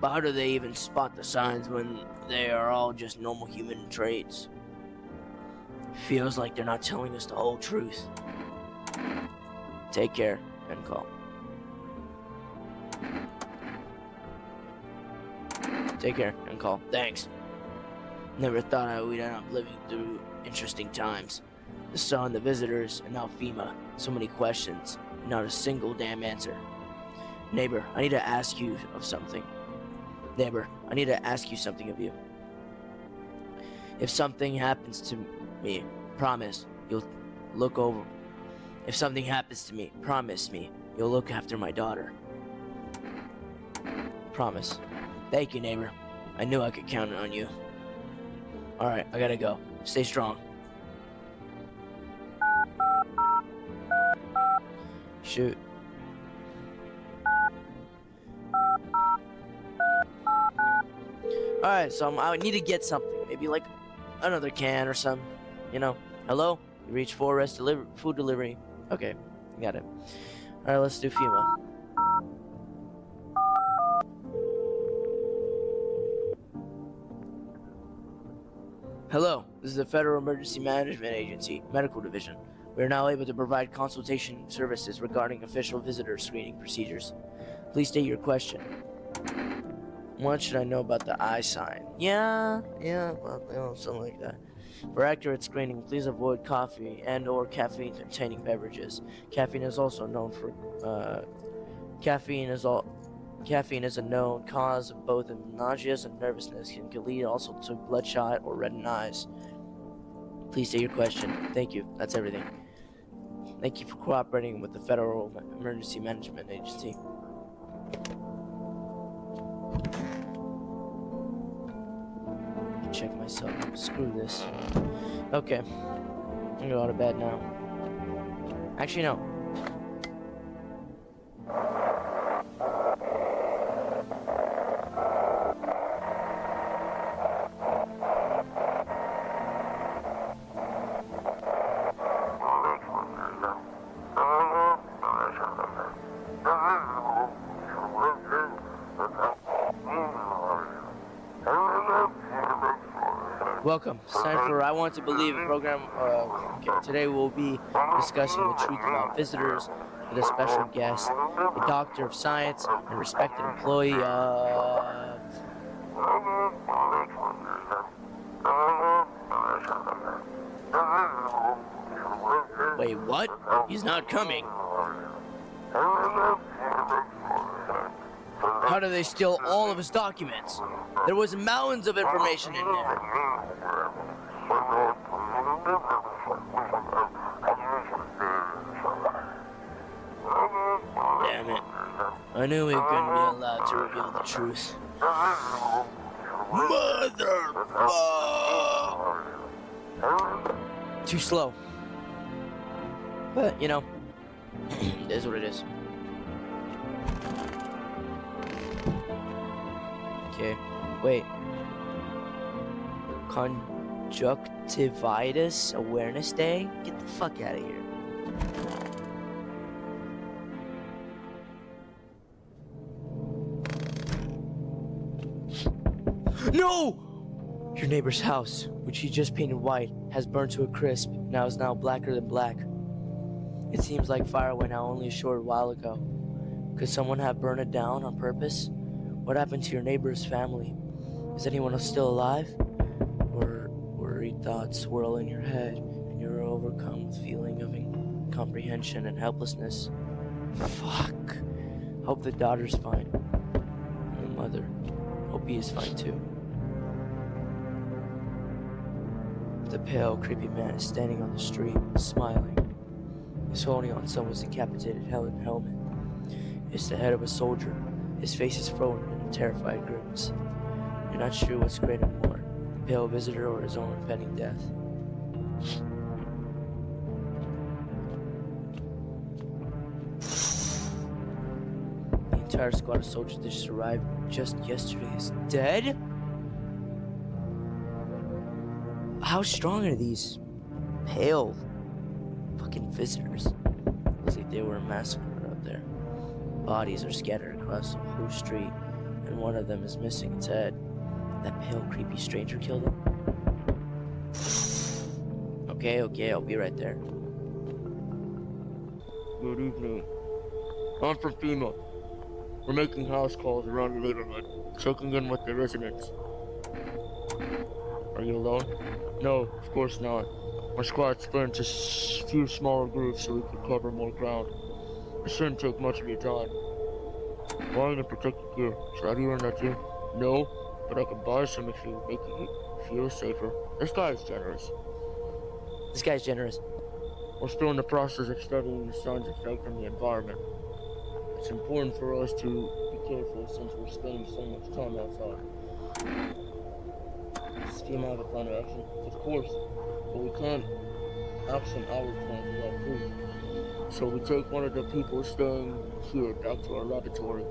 But how do they even spot the signs when they are all just normal human traits? Feels like they're not telling us the whole truth. Take care and call. Take care and call. Thanks. Never thought we'd end up living through interesting times. The sun, the visitors, and now FEMA. So many questions, and not a single damn answer. Neighbor, I need to ask you of something. Neighbor, I need to ask you something of you. If something happens to me, promise you'll look over. If something happens to me, promise me you'll look after my daughter. Promise. Thank you, neighbor. I knew I could count on you. Alright, I gotta go. Stay strong. Shoot. Alright, so I need to get something. Maybe like another can or something. You know. Hello? You reach Forest food delivery. Okay, got it. Alright, let's do FEMA. Hello, this is the Federal Emergency Management Agency, Medical Division. We are now able to provide consultation services regarding official visitor screening procedures. Please state your question. What should I know about the eye sign? Yeah, well, something like that. For accurate screening, please avoid coffee and or caffeine-containing beverages. Caffeine is also known for caffeine is a known cause of both nausea and nervousness and can lead also to bloodshot or reddened eyes. Please state your question. Thank you. That's everything. Thank you for cooperating with the Federal Emergency Management Agency. Check myself. Screw this. Okay. I'm gonna go to bed now. Actually, no. Welcome. It's time for I Want to Believe, a program. Okay, today we'll be discussing the truth about visitors with a special guest, a doctor of science and respected employee of... Wait, what? He's not coming. How did they steal all of his documents? There was mountains of information in there. Damn it. I knew we couldn't be allowed to reveal the truth. Motherfucker! Too slow. But, you know, it is what it is. Okay, wait. Conjunctivitis Awareness Day? Get the fuck out of here. No! Your neighbor's house, which he just painted white, has burned to a crisp, now is now blacker than black. It seems like fire went out only a short while ago. Could someone have burned it down on purpose? What happened to your neighbor's family? Is anyone still alive? Or worried thoughts swirl in your head and you're overcome with feeling of incomprehension and helplessness? Fuck. Hope the daughter's fine. And the mother. Hope he is fine too. The pale, creepy man is standing on the street, smiling. He's holding on someone's decapitated helmet. It's the head of a soldier. His face is frozen in a terrified grimace. You're not sure what's greater more, the pale visitor or his own impending death. The entire squad of soldiers that just arrived just yesterday is dead? How strong are these pale fucking visitors? Looks like they were massacred out there. Bodies are scattered across the whole street, and one of them is missing its head. That pale, creepy stranger killed him? Okay, I'll be right there. Good evening. I'm from FEMA. We're making house calls around the neighborhood, checking in with the residents. Are you alone? No, of course not. My squad split into a few smaller groups so we could cover more ground. It shouldn't take much of your time. Buying and protective gear. Should I do that too? No, but I can buy some if you make it feel safer. This guy is generous. This guy's generous. We're still in the process of studying the sun's effect on the environment. It's important for us to be careful since we're spending so much time outside. Does FEMA have a plan of action? Of course, but we can't action our plans without proof. So we take one of the people staying here back to our laboratory.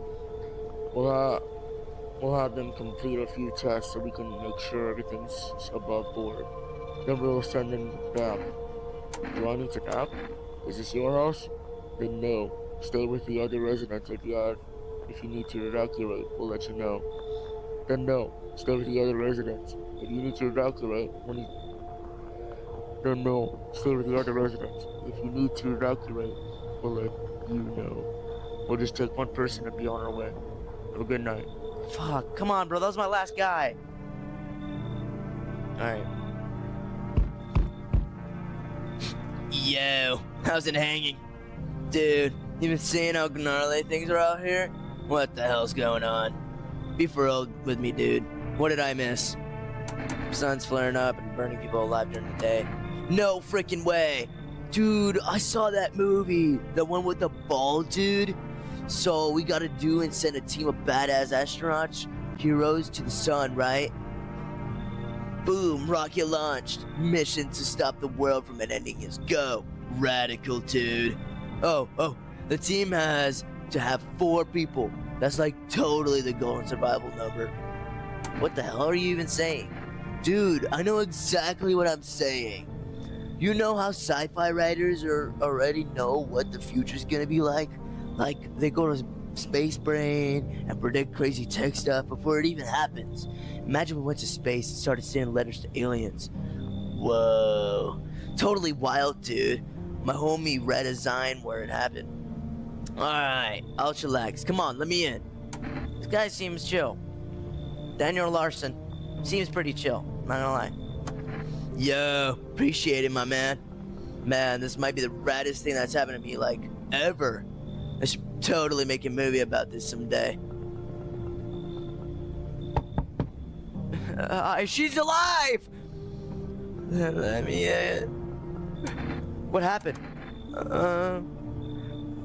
We'll have them complete a few tests so we can make sure everything's above board. Then we'll send them back. Do I need to knock? Is this your house? Then no. Stay with the other residents if you need to evacuate, we'll let you know. Then no. Stay with the other residents. If you need to evacuate, then no. Stay with the other residents. If you need to evacuate, we'll let you know. We'll just take one person and be on our way. Have a good night. Fuck, come on, bro. That was my last guy. Alright. Yo, how's it hanging? Dude, you been seeing how gnarly things are out here? What the hell's going on? Be for real with me, dude. What did I miss? Sun's flaring up and burning people alive during the day. No freaking way! Dude, I saw that movie. The one with the bald dude. So we gotta do and send a team of badass astronauts, heroes to the sun, right? Boom, rocket launched. Mission to stop the world from it ending is go. Radical, dude. Oh, the team has to have 4 people. That's like totally the golden survival number. What the hell are you even saying? Dude, I know exactly what I'm saying. You know how sci-fi writers already know what the future's gonna be like? Like, they go to Space Brain and predict crazy tech stuff before it even happens. Imagine we went to space and started sending letters to aliens. Whoa. Totally wild, dude. My homie read a Zine where it happened. Alright, I'll chillax. Come on, let me in. This guy seems chill. Daniel Larson seems pretty chill, not gonna lie. Yo, appreciate it, my man. Man, this might be the raddest thing that's happened to me, like, ever. I should totally make a movie about this someday. She's alive! Let me in. What happened?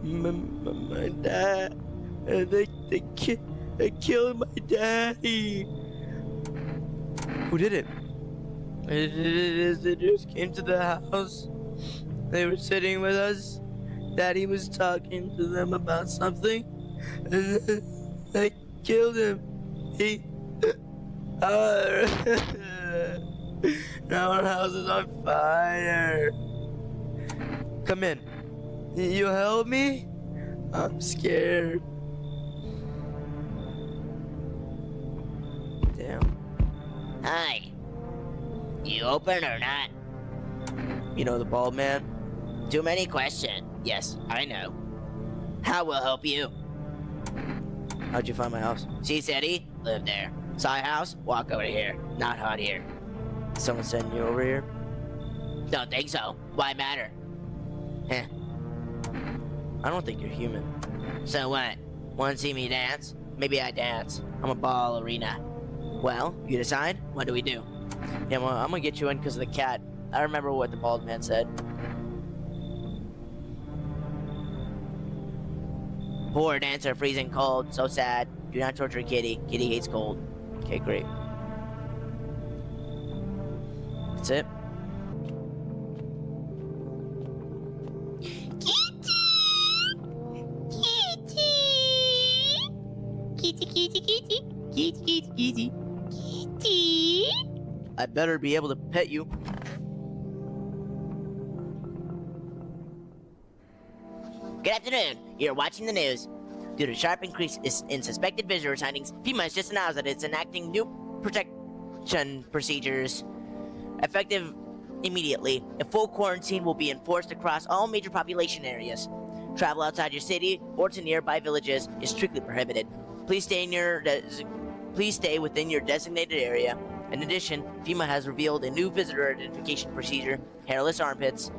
My dad. They killed my daddy. Who did it? They just came to the house. They were sitting with us. Daddy was talking to them about something, and then they killed him. He. Now our house is on fire. Come in. You help me? I'm scared. Damn. Hi. You open or not? You know the bald man? Too many questions. Yes, I know. How will help you? How'd you find my house? Sea City, live there. Side house, walk over here. Not hot here. Someone sending you over here? Don't think so. Why matter? Heh. I don't think you're human. So what? Want to see me dance? Maybe I dance. I'm a ballerina. Well, you decide. What do we do? Yeah, well, I'm gonna get you in because of the cat. I remember what the bald man said. Poor dancer, freezing cold. So sad. Do not torture Kitty. Kitty hates cold. Okay, great. That's it? Kitty. I better be able to pet you. Good afternoon. You're watching the news. Due to sharp increase in suspected visitor sightings, FEMA has just announced that it's enacting new protection procedures effective immediately. A full quarantine will be enforced across all major population areas. Travel outside your city or to nearby villages is strictly prohibited. Please stay within your designated area. In addition, FEMA has revealed a new visitor identification procedure, hairless armpits.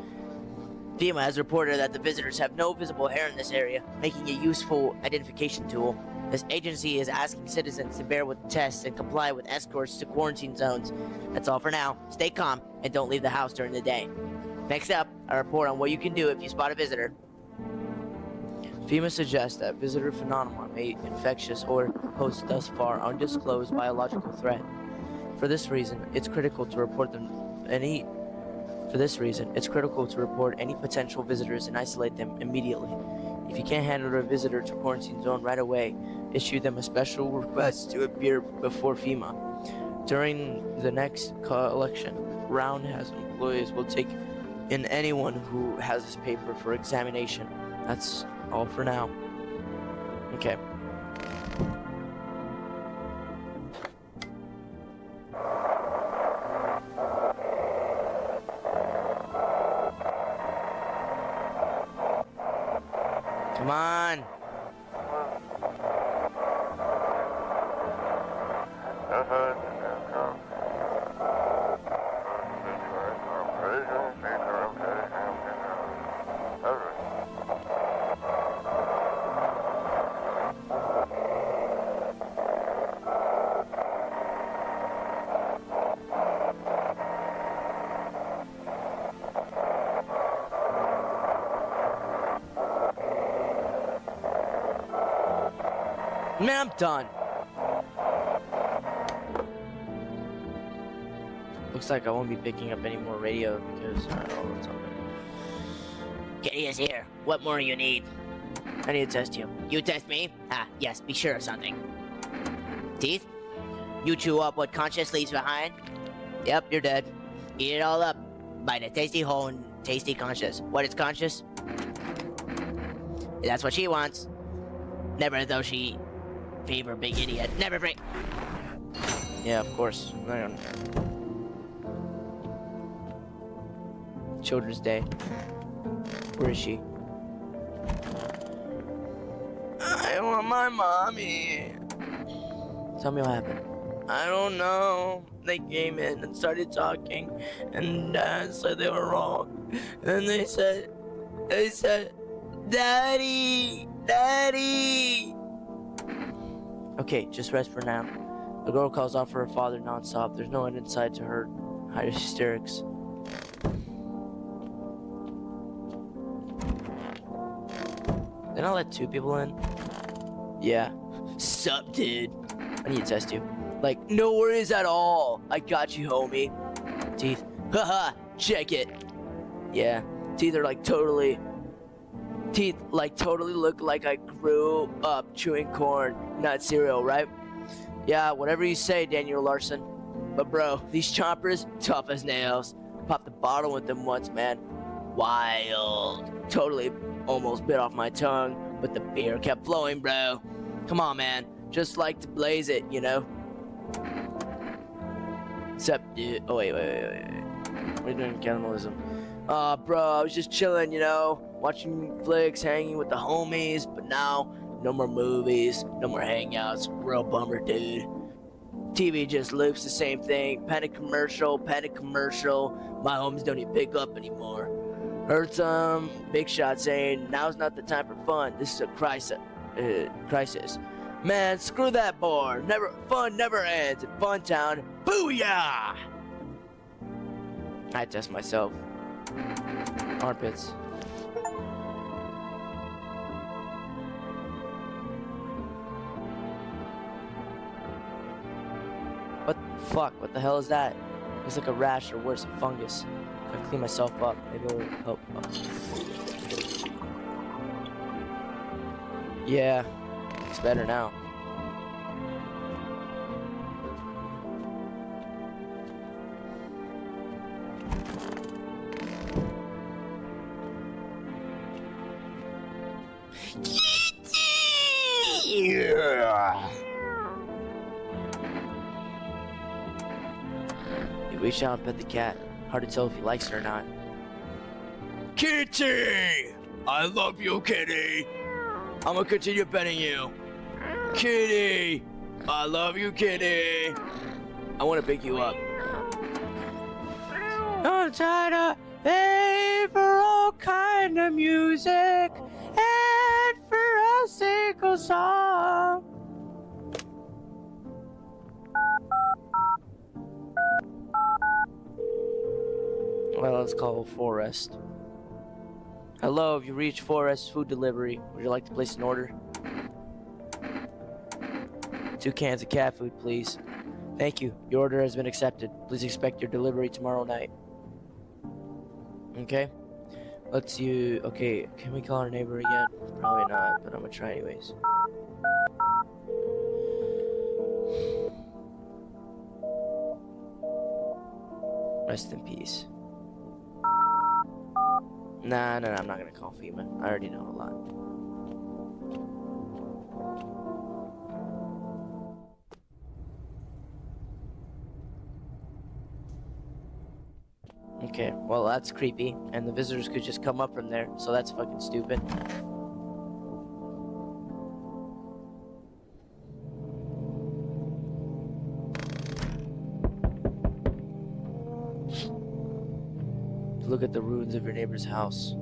FEMA has reported that the visitors have no visible hair in this area, making a useful identification tool. This agency is asking citizens to bear with tests and comply with escorts to quarantine zones. That's all for now. Stay calm and don't leave the house during the day. Next up, a report on what you can do if you spot a visitor. FEMA suggests that visitor phenomena may infectious or pose thus far undisclosed biological threat. For this reason, it's critical to report any potential visitors and isolate them immediately. If you can't handle a visitor to quarantine zone right away, issue them a special request to appear before FEMA. During the next collection round, has employees will take in anyone who has this paper for examination. That's all for now. Okay. Come on. Man, I'm done. Looks like I won't be picking up any more radio because oh, it's all good. Kitty is here. What more you need? I need to test you. You test me? Ah, yes, be sure of something. Teeth? You chew up what conscious leaves behind? Yep, you're dead. Eat it all up. Bite a tasty whole and tasty conscious. What is conscious? That's what she wants. Never though she favor big idiot. Never break. Yeah, of course. Children's Day. Where is she? I want my mommy. Tell me what happened. I don't know. They came in and started talking, and Dad said they were wrong. And they said, Daddy, Daddy. Okay, just rest for now. The girl calls out for her father nonstop. There's no end in sight to her hysterics. Didn't I let 2 people in? Yeah. Sup, dude? I need to test you. Like, no worries at all. I got you, homie. Teeth. Haha, check it. Yeah. Teeth like totally look like I grew up chewing corn, not cereal, right? Yeah, whatever you say, Daniel Larson. But bro, these chompers, tough as nails. Popped the bottle with them once, man. Wild. Totally almost bit off my tongue, but the beer kept flowing, bro. Come on, man. Just like to blaze it, you know? Except, dude. Oh, wait. We're doing cannibalism. Bro, I was just chilling, you know? Watching flicks, hanging with the homies, but now, no more movies, no more hangouts. Real bummer, dude. TV just loops the same thing. Panic commercial. My homies don't even pick up anymore. Heard some big shot saying, now's not the time for fun. This is a crisis. Man, screw that bar. Fun never ends. In Fun Town, booyah! I test myself. Armpits. What the fuck? What the hell is that? Looks like a rash or worse, a fungus. If I clean myself up, maybe it'll help. Yeah, it's better now. You reach out and pet the cat. Hard to tell if he likes it or not. Kitty! I love you, Kitty! I'm gonna continue petting you. Kitty! I love you, Kitty! I wanna pick you up. I'm trying to pay for all kind of music and for a single song. Well, let's call Forrest. Hello, have you reached Forrest Food Delivery? Would you like to place an order? 2 cans of cat food, please. Thank you. Your order has been accepted. Please expect your delivery tomorrow night. Okay. Okay, can we call our neighbor again? Probably not, but I'm gonna try anyways. Rest in peace. Nah, I'm not gonna call FEMA. I already know a lot. Okay, well that's creepy, and the visitors could just come up from there, so that's fucking stupid. Look at the ruins of your neighbor's house.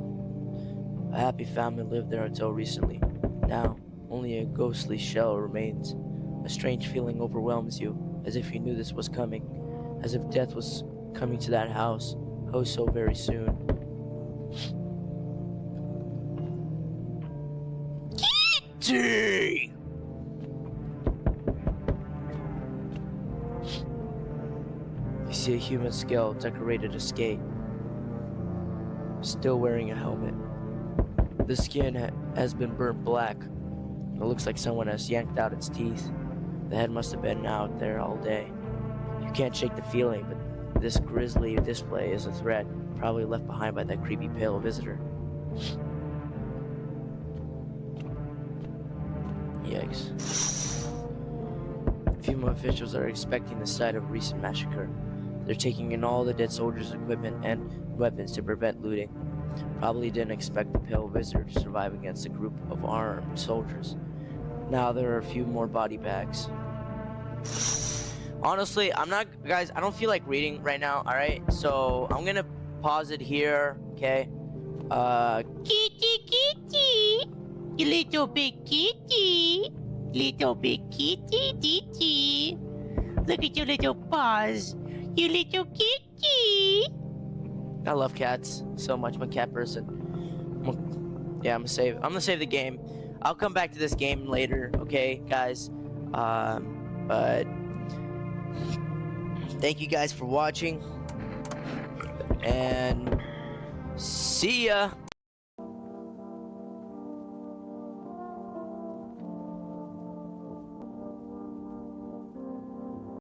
A happy family lived there until recently. Now, only a ghostly shell remains. A strange feeling overwhelms you, as if you knew this was coming, as if death was coming to that house, oh so very soon. Kitty! see a human scale decorated a skate, still wearing a helmet. The skin has been burnt black. It looks like someone has yanked out its teeth. The head must have been out there all day. You can't shake the feeling, but this grisly display is a threat, probably left behind by that creepy pale visitor. Yikes. FEMA officials are expecting the site of a recent massacre. They're taking in all the dead soldiers' equipment and weapons to prevent looting. Probably didn't expect the pale visitor to survive against a group of armed soldiers. Now there are a few more body bags. Honestly, I don't feel like reading right now, alright? So, I'm gonna pause it here, okay? Kitty, kitty, you little big kitty, little big kitty, kitty. Look at your little paws, you little kitty. I love cats so much. I'm a cat person. I'm gonna save the game. I'll come back to this game later, okay, guys? But thank you guys for watching, and see ya.